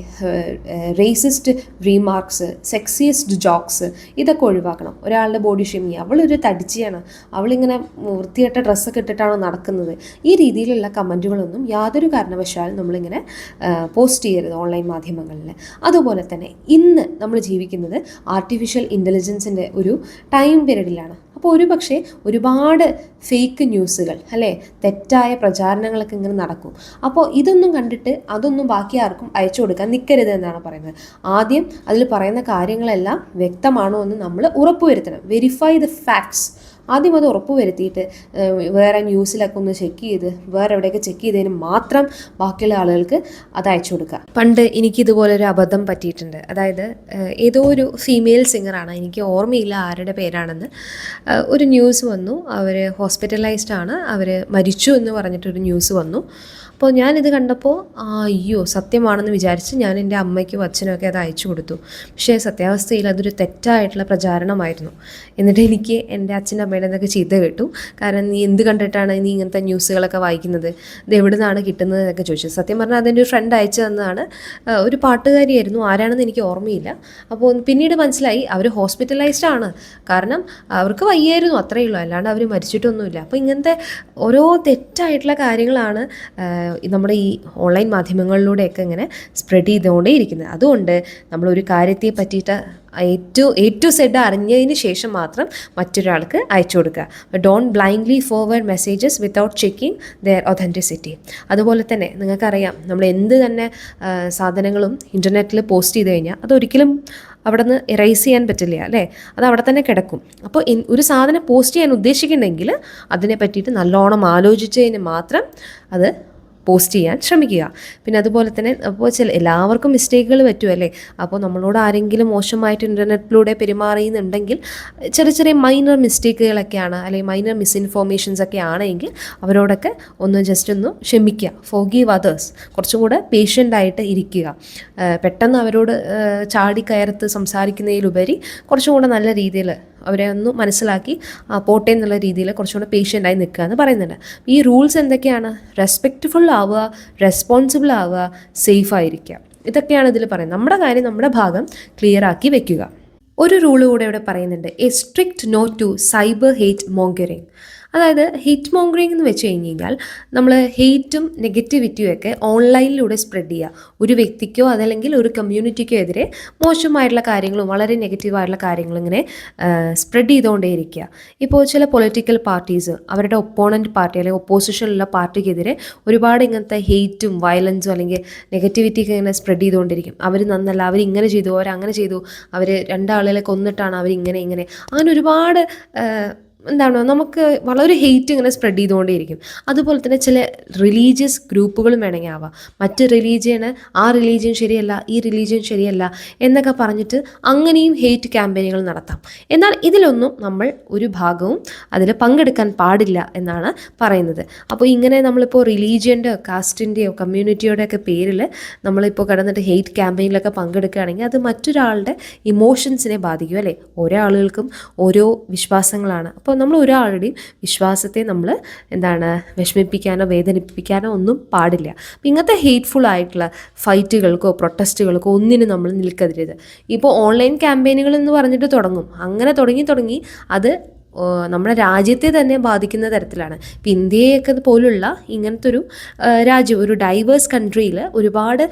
റേസിസ്റ്റ് റീമാർക്സ്, സെക്സിയസ്റ്റ് ജോക്സ്, ഇതൊക്കെ ഒഴിവാക്കണം. ഒരാളുടെ ബോഡി ഷെയ്മിങ്, അവളൊരു തടിച്ചിയാണ്, അവളിങ്ങനെ വൃത്തികെട്ട ഡ്രസ്സൊക്കെ ഇട്ടിട്ടാണ് നടക്കുന്നത്, ഈ രീതിയിലുള്ള കമൻറ്റുകളൊന്നും യാതൊരു കാരണവശാലും നമ്മളിങ്ങനെ പോസ്റ്റ് ചെയ്യരുത് ഓൺലൈൻ മാധ്യമങ്ങളിൽ. അതുപോലെ തന്നെ ഇന്ന് നമ്മൾ ജീവിക്കുന്നത് ആർട്ടിഫിഷ്യൽ ഇൻ്റലിജൻസിൻ്റെ ഒരു ടൈം പീരീഡിലാണ്. അപ്പോൾ ഒരു പക്ഷേ ഒരുപാട് ഫേക്ക് ന്യൂസുകൾ അല്ലേ, തെറ്റായ പ്രചാരണങ്ങളൊക്കെ ഇങ്ങനെ നടക്കും. അപ്പോൾ ഇതൊന്നും കണ്ടിട്ട് അതൊന്നും ബാക്കി ആർക്കും അയച്ചു കൊടുക്കാൻ നിൽക്കരുത് എന്നാണ് പറയുന്നത്. ആദ്യം അതിൽ പറയുന്ന കാര്യങ്ങളെല്ലാം വ്യക്തമാണോ എന്ന് നമ്മൾ ഉറപ്പുവരുത്തണം. Verify the facts. ആദ്യം അത് ഉറപ്പ് വരുത്തിയിട്ട് വേറെ ന്യൂസിലൊക്കെ ഒന്ന് ചെക്ക് ചെയ്ത് വേറെ എവിടെയൊക്കെ ചെക്ക് ചെയ്തതിന് മാത്രം ബാക്കിയുള്ള ആളുകൾക്ക് അത് അയച്ചു കൊടുക്കുക. പണ്ട് എനിക്കിതുപോലൊരു അബദ്ധം പറ്റിയിട്ടുണ്ട്. അതായത് ഏതോ ഒരു ഫീമെയിൽ സിംഗറാണ്, എനിക്ക് ഓർമ്മയില്ല ആരുടെ പേരാണെന്ന്, ഒരു ന്യൂസ് വന്നു, അവർ ഹോസ്പിറ്റലൈസ്ഡ് ആണ്, അവർ മരിച്ചു എന്ന് പറഞ്ഞിട്ടൊരു ന്യൂസ് വന്നു. അപ്പോൾ ഞാനിത് കണ്ടപ്പോൾ അയ്യോ സത്യമാണെന്ന് വിചാരിച്ച് ഞാൻ എൻ്റെ അമ്മയ്ക്കും അച്ഛനും ഒക്കെ അത് അയച്ചു കൊടുത്തു. പക്ഷേ സത്യാവസ്ഥയിൽ അതൊരു തെറ്റായിട്ടുള്ള പ്രചാരണമായിരുന്നു. എന്നിട്ട് എനിക്ക് എൻ്റെ അച്ഛൻ്റെ അമ്മയുടെ എന്നൊക്കെ ചീത്ത കേട്ടു. കാരണം നീ എന്ത് കണ്ടിട്ടാണ് നീ ഇങ്ങനത്തെ ന്യൂസുകളൊക്കെ വായിക്കുന്നത്, ഇത് എവിടെ നിന്നാണ് കിട്ടുന്നത് എന്നൊക്കെ ചോദിച്ചു. സത്യം പറഞ്ഞാൽ അതെൻ്റെ ഒരു ഫ്രണ്ട് അയച്ചു തന്നതാണ്. ഒരു പാട്ടുകാരിയായിരുന്നു, ആരാണെന്ന് എനിക്ക് ഓർമ്മയില്ല. അപ്പോൾ പിന്നീട് മനസ്സിലായി അവർ ഹോസ്പിറ്റലൈസ്ഡ് ആണ്. കാരണം അവർക്ക് വയ്യായിരുന്നു, അത്രയേ ഉള്ളൂ, അല്ലാണ്ട് അവർ മരിച്ചിട്ടൊന്നുമില്ല. അപ്പോൾ ഇങ്ങനത്തെ ഓരോ തെറ്റായിട്ടുള്ള കാര്യങ്ങളാണ് നമ്മുടെ ഈ ഓൺലൈൻ മാധ്യമങ്ങളിലൂടെയൊക്കെ ഇങ്ങനെ സ്പ്രെഡ് ചെയ്തുകൊണ്ടേ ഇരിക്കുന്നത്. അതുകൊണ്ട് നമ്മളൊരു കാര്യത്തെ പറ്റിയിട്ട് എ ടു സെഡ് അറിഞ്ഞതിന് ശേഷം മാത്രം മറ്റൊരാൾക്ക് അയച്ചു കൊടുക്കുക. Don't blindly forward messages without checking their authenticity. അതുപോലെ തന്നെ നിങ്ങൾക്കറിയാം, നമ്മൾ എന്ത് തന്നെ സാധനങ്ങളും ഇൻ്റർനെറ്റിൽ പോസ്റ്റ് ചെയ്ത് കഴിഞ്ഞാൽ അതൊരിക്കലും അവിടെ നിന്ന് എറൈസ് ചെയ്യാൻ പറ്റില്ല അല്ലേ, അത് അവിടെ തന്നെ കിടക്കും. അപ്പോൾ ഒരു സാധനം പോസ്റ്റ് ചെയ്യാൻ ഉദ്ദേശിക്കുന്നുണ്ടെങ്കിൽ അതിനെ പറ്റിയിട്ട് നല്ലോണം ആലോചിച്ചതിന് മാത്രം അത് പോസ്റ്റ് ചെയ്യാൻ ശ്രമിക്കുക. പിന്നെ അതുപോലെ തന്നെ അപ്പോൾ എല്ലാവർക്കും മിസ്റ്റേക്കുകൾ പറ്റുമല്ലേ. അപ്പോൾ നമ്മളോട് ആരെങ്കിലും മോശമായിട്ട് ഇൻ്റർനെറ്റിലൂടെ പെരുമാറിയെന്നുണ്ടെങ്കിൽ ചെറിയ ചെറിയ മൈനർ മിസ്റ്റേക്കുകളൊക്കെയാണ്, അല്ലെങ്കിൽ മൈനർ മിസ്ഇൻഫോർമേഷൻസ് ഒക്കെ ആണെങ്കിൽ അവരോടൊക്കെ ഒന്ന് ജസ്റ്റ് ഒന്ന് ക്ഷമിക്കുക. ഫോർഗീവ് അതേഴ്സ്, കുറച്ചും കൂടെ പേഷ്യൻ്റായിട്ട് ഇരിക്കുക. പെട്ടെന്ന് അവരോട് ചാടിക്കയർത്ത് സംസാരിക്കുന്നതിലുപരി കുറച്ചും കൂടെ നല്ല രീതിയിൽ അവരെ ഒന്ന് മനസ്സിലാക്കി പോട്ടെ എന്നുള്ള രീതിയിൽ കുറച്ചുകൂടെ പേഷ്യൻ്റായി നിൽക്കുക എന്ന് പറയുന്നുണ്ട്. ഈ റൂൾസ് എന്തൊക്കെയാണ്? റെസ്പെക്റ്റ്ഫുൾ ആവുക, റെസ്പോൺസിബിൾ ആവുക, സേഫ് ആയിരിക്കുക. ഇതൊക്കെയാണ് ഇതിൽ പറയുന്നത്. നമ്മുടെ കാര്യം, നമ്മുടെ ഭാഗം ക്ലിയർ ആക്കി വെക്കുക. ഒരു റൂൾ കൂടെ ഇവിടെ പറയുന്നുണ്ട്, a strict no to cyber hate mongering. അതായത് ഹെയ്റ്റ് മോങ്കറിങ് എന്ന് വെച്ച് കഴിഞ്ഞ് കഴിഞ്ഞാൽ നമ്മൾ ഹെയ്റ്റും നെഗറ്റിവിറ്റിയും ഒക്കെ ഓൺലൈനിലൂടെ സ്പ്രെഡ് ചെയ്യുക. ഒരു വ്യക്തിക്കോ അതല്ലെങ്കിൽ ഒരു കമ്മ്യൂണിറ്റിക്കോ എതിരെ മോശമായിട്ടുള്ള കാര്യങ്ങളും വളരെ നെഗറ്റീവായിട്ടുള്ള കാര്യങ്ങളും ഇങ്ങനെ സ്പ്രെഡ് ചെയ്തുകൊണ്ടേയിരിക്കുക. ഇപ്പോൾ ചില പൊളിറ്റിക്കൽ പാർട്ടീസ് അവരുടെ ഒപ്പോണൻറ്റ് പാർട്ടി അല്ലെങ്കിൽ ഒപ്പോസിഷനിലുള്ള പാർട്ടിക്കെതിരെ ഒരുപാട് ഇങ്ങനത്തെ ഹെയ്റ്റും വയലൻസും അല്ലെങ്കിൽ നെഗറ്റിവിറ്റിയൊക്കെ ഇങ്ങനെ സ്പ്രെഡ് ചെയ്തുകൊണ്ടിരിക്കും. അവർ നന്നല്ല, അവരിങ്ങനെ ചെയ്തു, അവരങ്ങനെ ചെയ്തു, അവർ രണ്ടാളുകളെ കൊന്നിട്ടാണ് അവരിങ്ങനെ അങ്ങനെ ഒരുപാട് നമുക്ക് വളരെ ഹെയ്റ്റ് ഇങ്ങനെ സ്പ്രെഡ് ചെയ്തുകൊണ്ടേയിരിക്കും. അതുപോലെ തന്നെ ചില റിലീജിയസ് ഗ്രൂപ്പുകളും വേണമെങ്കിൽ ആവാം. മറ്റ് റിലീജിയന് ആ റിലീജിയൻ ശരിയല്ല, ഈ റിലീജിയൻ ശരിയല്ല എന്നൊക്കെ പറഞ്ഞിട്ട് അങ്ങനെയും ഹെയ്റ്റ് ക്യാമ്പയിനുകൾ നടത്താം. എന്നാൽ ഇതിലൊന്നും നമ്മൾ ഒരു ഭാഗവും അതിൽ പങ്കെടുക്കാൻ പാടില്ല എന്നാണ് പറയുന്നത്. അപ്പോൾ ഇങ്ങനെ നമ്മളിപ്പോൾ റിലീജിയൻ്റെയോ കാസ്റ്റിൻ്റെയോ കമ്മ്യൂണിറ്റിയുടെ ഒക്കെ പേരിൽ നമ്മളിപ്പോൾ കിടന്നിട്ട് ഹെയ്റ്റ് ക്യാമ്പയിനിലൊക്കെ പങ്കെടുക്കുകയാണെങ്കിൽ അത് മറ്റൊരാളുടെ ഇമോഷൻസിനെ ബാധിക്കും അല്ലേ. ഓരോ ആളുകൾക്കും ഓരോ വിശ്വാസങ്ങളാണ്. അപ്പോൾ നമ്മൾ ഒരാളുടെയും വിശ്വാസത്തെ നമ്മൾ വിഷമിപ്പിക്കാനോ വേദനിപ്പിക്കാനോ ഒന്നും പാടില്ല. അപ്പം ഇങ്ങനത്തെ ഹെയ്റ്റ്ഫുൾ ആയിട്ടുള്ള ഫൈറ്റുകൾക്കോ പ്രൊട്ടസ്റ്റുകൾക്കോ ഒന്നിനും നമ്മൾ നിൽക്കരുത്. ഇപ്പോൾ ഓൺലൈൻ ക്യാമ്പയിനുകൾ എന്ന് പറഞ്ഞിട്ട് തുടങ്ങും. അങ്ങനെ തുടങ്ങി അത് നമ്മുടെ രാജ്യത്തെ തന്നെ ബാധിക്കുന്ന തരത്തിലാണ്. ഇപ്പം ഇന്ത്യയൊക്കെ പോലുള്ള ഇങ്ങനത്തെ ഒരു രാജ്യം, ഒരു ഡൈവേഴ്സ് കൺട്രിയിൽ ഒരുപാട്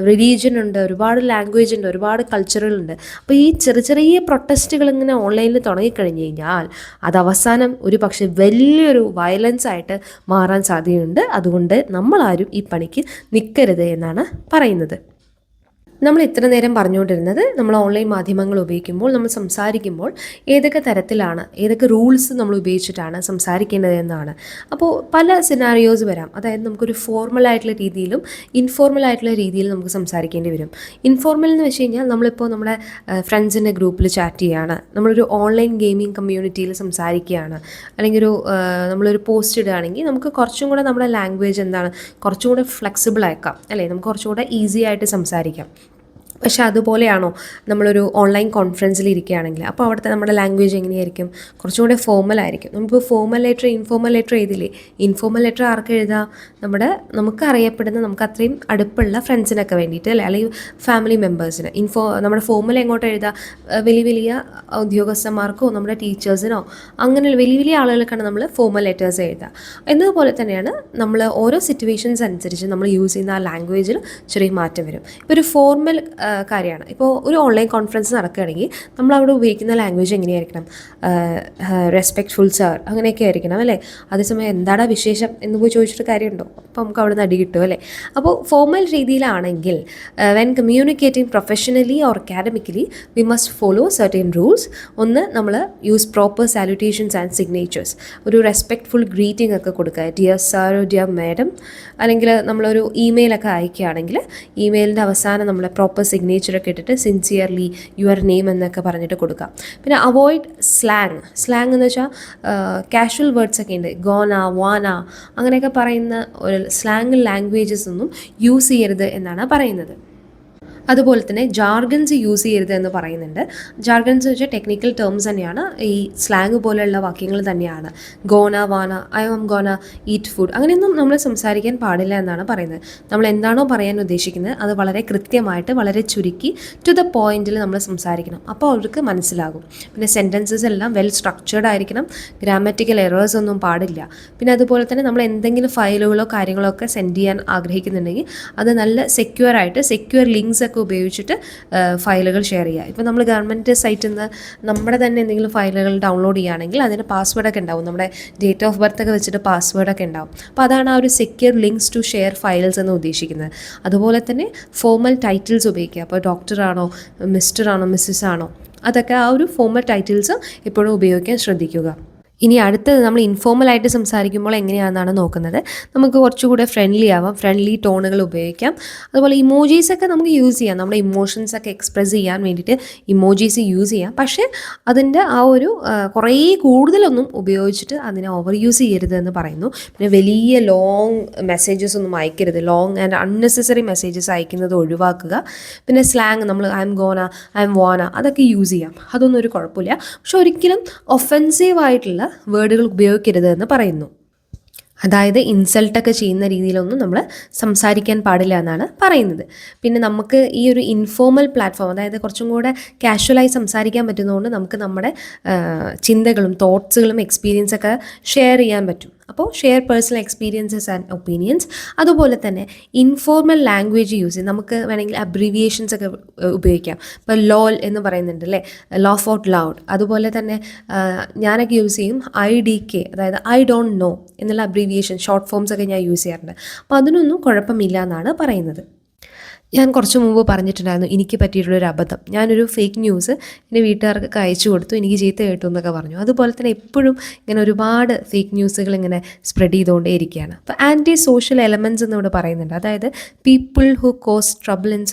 റിലീജിയൻ ഉണ്ട്, ഒരുപാട് ലാംഗ്വേജ് ഉണ്ട്, ഒരുപാട് കൾച്ചറുകളുണ്ട്. അപ്പോൾ ഈ ചെറിയ പ്രൊട്ടസ്റ്റുകൾ ഇങ്ങനെ ഓൺലൈനിൽ തുടങ്ങിക്കഴിഞ്ഞ് കഴിഞ്ഞാൽ അത് അവസാനം ഒരു പക്ഷേ വലിയൊരു വയലൻസ് ആയിട്ട് മാറാൻ സാധ്യതയുണ്ട്. അതുകൊണ്ട് നമ്മളാരും ഈ പണിക്ക് നിൽക്കരുത് എന്നാണ് പറയുന്നത്. നമ്മൾ ഇത്ര നേരം പറഞ്ഞുകൊണ്ടിരുന്നത് നമ്മൾ ഓൺലൈൻ മാധ്യമങ്ങൾ ഉപയോഗിക്കുമ്പോൾ, നമ്മൾ സംസാരിക്കുമ്പോൾ ഏതൊക്കെ തരത്തിലാണ്, ഏതൊക്കെ റൂൾസ് നമ്മൾ ഉപയോഗിച്ചിട്ടാണ് സംസാരിക്കേണ്ടത് എന്നാണ്. അപ്പോൾ പല സിനാരിയോസ് വരാം. അതായത് നമുക്കൊരു ഫോർമൽ ആയിട്ടുള്ള രീതിയിലും ഇൻഫോർമൽ ആയിട്ടുള്ള രീതിയിലും നമുക്ക് സംസാരിക്കേണ്ടി വരും. ഇൻഫോർമൽ എന്ന് വെച്ച് കഴിഞ്ഞാൽ നമ്മളിപ്പോൾ നമ്മുടെ ഫ്രണ്ട്സിൻ്റെ ഗ്രൂപ്പിൽ ചാറ്റ് ചെയ്യുകയാണ്, നമ്മളൊരു ഓൺലൈൻ ഗെയിമിംഗ് കമ്മ്യൂണിറ്റിയിൽ സംസാരിക്കുകയാണ്, അല്ലെങ്കിൽ നമ്മളൊരു പോസ്റ്റ് ഇടുകയാണെങ്കിൽ നമുക്ക് കുറച്ചും കൂടെ നമ്മുടെ ലാംഗ്വേജ് കുറച്ചും കൂടെ ഫ്ലെക്സിബിൾ ആക്കാം അല്ലേ, നമുക്ക് കുറച്ചും കൂടെ ഈസി ആയിട്ട് സംസാരിക്കാം. പക്ഷേ അതുപോലെയാണോ നമ്മളൊരു ഓൺലൈൻ കോൺഫറൻസിൽ ഇരിക്കുകയാണെങ്കിൽ അപ്പോൾ അവിടുത്തെ നമ്മുടെ ലാംഗ്വേജ് എങ്ങനെയായിരിക്കും? കുറച്ചും കൂടെ ഫോർമലായിരിക്കും. നമുക്കിപ്പോൾ ഫോർമൽ ലെറ്റർ ഇൻഫോർമൽ ലെറ്റർ എഴുതില്ലേ? ഇൻഫോർമൽ ലെറ്റർ ആർക്ക് എഴുതാം? നമുക്ക് അറിയപ്പെടുന്ന, നമുക്ക് അത്രയും അടുപ്പുള്ള ഫ്രണ്ട്സിനൊക്കെ വേണ്ടിയിട്ട് അല്ലേ, അല്ലെങ്കിൽ ഫാമിലി മെമ്പേഴ്സിന്. നമ്മുടെ ഫോർമൽ എങ്ങോട്ട് എഴുതാം? വലിയ ഉദ്യോഗസ്ഥന്മാർക്കോ നമ്മുടെ ടീച്ചേഴ്സിനോ അങ്ങനെ വലിയ ആളുകൾക്കാണ് നമ്മൾ ഫോർമൽ ലെറ്റേഴ്സ് എഴുതുക. എന്നതുപോലെ തന്നെയാണ് നമ്മൾ ഓരോ സിറ്റുവേഷൻസ് അനുസരിച്ച് നമ്മൾ യൂസ് ചെയ്യുന്ന ആ ലാംഗ്വേജിൽ ചെറിയ മാറ്റം വരും. ഇപ്പോൾ ഒരു ഫോർമൽ കാര്യമാണ്. ഇപ്പോൾ ഒരു ഓൺലൈൻ കോൺഫറൻസ് നടക്കുകയാണെങ്കിൽ നമ്മൾ അവിടെ ഉപയോഗിക്കുന്ന ലാംഗ്വേജ് എങ്ങനെയായിരിക്കണം? റെസ്പെക്റ്റ്ഫുൾ സർ അങ്ങനെയൊക്കെ ആയിരിക്കണം അല്ലേ. അതേസമയം എന്താടാ വിശേഷം എന്ന് പോയി ചോദിച്ചിട്ട് കാര്യമുണ്ടോ? അപ്പോൾ നമുക്ക് അവിടെ നിന്ന് അടി കിട്ടും അല്ലേ. അപ്പോൾ ഫോർമൽ രീതിയിലാണെങ്കിൽ when communicating professionally or academically we must follow certain rules. ഒന്ന്, നമ്മൾ യൂസ് പ്രോപ്പർ സാലുറ്റേഷൻസ് ആൻഡ് സിഗ്നേച്ചേഴ്സ്. ഒരു റെസ്പെക്റ്റ്ഫുൾ ഗ്രീറ്റിംഗ് ഒക്കെ കൊടുക്കുക. ഡിയർ സാർ, ഡിയർ മാഡം, അല്ലെങ്കിൽ നമ്മളൊരു ഇമെയിലൊക്കെ അയക്കുകയാണെങ്കിൽ ഇമെയിലിൻ്റെ അവസാനം നമ്മൾ പ്രോപ്പർ സിഗ്നേച്ചറൊക്കെ ഇട്ടിട്ട് സിൻസിയർലി യുവർ നെയിം എന്നൊക്കെ പറഞ്ഞിട്ട് കൊടുക്കാം. പിന്നെ അവോയ്ഡ് സ്ലാങ് എന്ന് വെച്ചാൽ കാഷ്വൽ വേർഡ്സ് ഒക്കെ ഉണ്ട്, ഗോന വാന അങ്ങനെയൊക്കെ പറയുന്ന ഒരു സ്ലാങ് ലാംഗ്വേജസ് ഒന്നും യൂസ് ചെയ്യരുത് എന്നാണ് പറയുന്നത്. അതുപോലെ തന്നെ ജാർഗൻസ് യൂസ് ചെയ്യരുത് എന്ന് പറയുന്നുണ്ട്. ജാർഗൻസ് വെച്ചാൽ ടെക്നിക്കൽ ടേംസ് തന്നെയാണ്, ഈ സ്ലാങ് പോലെയുള്ള വാക്യങ്ങൾ തന്നെയാണ്. ഗോന വാന, ഐ ആം ഗോന ഈറ്റ് ഫുഡ്, അങ്ങനെയൊന്നും നമ്മൾ സംസാരിക്കാൻ പാടില്ല എന്നാണ് പറയുന്നത്. നമ്മൾ എന്താണോ പറയാൻ ഉദ്ദേശിക്കുന്നത് അത് വളരെ കൃത്യമായിട്ട് വളരെ ചുരുക്കി ടു ദ പോയിന്റിൽ നമ്മൾ സംസാരിക്കണം. അപ്പോൾ അവർക്ക് മനസ്സിലാകും. പിന്നെ സെൻറ്റൻസസ് എല്ലാം വെൽ സ്ട്രക്ചേർഡ് ആയിരിക്കണം, ഗ്രാമറ്റിക്കൽ എറേഴ്സ് ഒന്നും പാടില്ല. പിന്നെ അതുപോലെ തന്നെ നമ്മൾ എന്തെങ്കിലും ഫയലുകളോ കാര്യങ്ങളോ ഒക്കെ സെൻഡ് ചെയ്യാൻ ആഗ്രഹിക്കുന്നുണ്ടെങ്കിൽ അത് നല്ല സെക്യൂർ ലിങ്ക്സ് ഒക്കെ ഉപയോഗിച്ചിട്ട് ഫയലുകൾ ഷെയർ ചെയ്യുക. ഇപ്പോൾ നമ്മൾ ഗവൺമെൻറ് സൈറ്റിൽ നിന്ന് നമ്മുടെ തന്നെ എന്തെങ്കിലും ഫയലുകൾ ഡൗൺലോഡ് ചെയ്യുകയാണെങ്കിൽ അതിന് പാസ്വേഡൊക്കെ ഉണ്ടാവും, നമ്മുടെ ഡേറ്റ് ഓഫ് ബർത്ത് ഒക്കെ വെച്ചിട്ട് പാസ്വേഡൊക്കെ ഉണ്ടാവും. അപ്പോൾ അതാണ് ആ ഒരു secure links to share files എന്ന് ഉദ്ദേശിക്കുന്നത്. അതുപോലെ തന്നെ ഫോർമൽ ടൈറ്റിൽസ് ഉപയോഗിക്കുക. അപ്പോൾ ഡോക്ടറാണോ, മിസ്റ്റർ ആണോ, മിസ്സസ് ആണോ, അതൊക്കെ ആ ഒരു ഫോർമൽ ടൈറ്റിൽസ് എപ്പോഴും ഉപയോഗിക്കാൻ ശ്രദ്ധിക്കുക. ഇനി അടുത്തത് നമ്മൾ ഇൻഫോർമലായിട്ട് സംസാരിക്കുമ്പോൾ എങ്ങനെയാണെന്നാണ് നോക്കുന്നത്. നമുക്ക് കുറച്ചുകൂടെ ഫ്രണ്ട്ലി ആവാം, ഫ്രണ്ട്ലി ടോണുകൾ ഉപയോഗിക്കാം. അതുപോലെ ഇമോജീസൊക്കെ നമുക്ക് യൂസ് ചെയ്യാം, നമ്മുടെ ഇമോഷൻസൊക്കെ എക്സ്പ്രസ് ചെയ്യാൻ വേണ്ടിയിട്ട് ഇമോജീസ് യൂസ് ചെയ്യാം. പക്ഷേ അതിൻ്റെ ആ ഒരു കുറേ കൂടുതലൊന്നും ഉപയോഗിച്ചിട്ട് അതിനെ ഓവർ യൂസ് ചെയ്യരുത് എന്ന് പറയുന്നു. പിന്നെ വലിയ ലോങ് മെസ്സേജസ് ഒന്നും അയക്കരുത്, ലോങ് ആൻഡ് അൺനെസസറി മെസ്സേജസ് അയക്കുന്നത് ഒഴിവാക്കുക. പിന്നെ സ്ലാങ് നമ്മൾ ഐ എം ഗോന, ഐ എം വാന അതൊക്കെ യൂസ് ചെയ്യാം, അതൊന്നും ഒരു കുഴപ്പമില്ല. പക്ഷെ ഒരിക്കലും ഒഫെൻസീവായിട്ടുള്ള വേർഡുകൾ ഉപയോഗിക്കരുത് എന്ന് പറയുന്നു. അതായത് ഇൻസൾട്ടൊക്കെ ചെയ്യുന്ന രീതിയിലൊന്നും നമ്മൾ സംസാരിക്കാൻ പാടില്ല എന്നാണ് പറയുന്നത്. പിന്നെ നമുക്ക് ഈ ഒരു ഇൻഫോർമൽ പ്ലാറ്റ്ഫോം, അതായത് കുറച്ചും കൂടെ കാഷ്വലായി സംസാരിക്കാൻ പറ്റുന്നതുകൊണ്ട് നമുക്ക് നമ്മുടെ ചിന്തകളും തോട്ട്സുകളും എക്സ്പീരിയൻസൊക്കെ ഷെയർ ചെയ്യാൻ പറ്റും. അപ്പോൾ share personal experiences and opinions. അതുപോലെ തന്നെ ഇൻഫോർമൽ ലാംഗ്വേജ് യൂസ് ചെയ്യും. നമുക്ക് വേണമെങ്കിൽ അബ്രീവിയേഷൻസ് ഒക്കെ ഉപയോഗിക്കാം. ഇപ്പോൾ ലോൽ എന്ന് പറയുന്നുണ്ട് അല്ലേ, ലോഫ് ഔട്ട് ലൗഡ്. അതുപോലെ തന്നെ ഞാനൊക്കെ യൂസ് ചെയ്യും IDK, അതായത് ഐ ഡോണ്ട് നോ എന്നുള്ള അബ്രീവിയേഷൻ ഷോർട്ട് ഫോംസ് ഒക്കെ ഞാൻ യൂസ് ചെയ്യാറുണ്ട്. അപ്പോൾ അതിനൊന്നും കുഴപ്പമില്ല എന്നാണ് പറയുന്നത്. ഞാൻ കുറച്ച് മുമ്പ് പറഞ്ഞിട്ടുണ്ടായിരുന്നു എനിക്ക് പറ്റിയിട്ടുള്ളൊരു അബദ്ധം. ഞാനൊരു ഫേക്ക് ന്യൂസ് എൻ്റെ വീട്ടുകാർക്കൊക്കെ അയച്ചു കൊടുത്തു, എനിക്ക് ചീത്ത കേട്ടു എന്നൊക്കെ പറഞ്ഞു. അതുപോലെ തന്നെ എപ്പോഴും ഇങ്ങനെ ഒരുപാട് ഫേക്ക് ന്യൂസുകൾ ഇങ്ങനെ സ്പ്രെഡ് ചെയ്തുകൊണ്ടേ ഇരിക്കുകയാണ്. അപ്പോൾ ആൻറ്റി സോഷ്യൽ എലമെൻറ്റ്സ് എന്നിവിടെ പറയുന്നുണ്ട്. അതായത് people who cause trouble in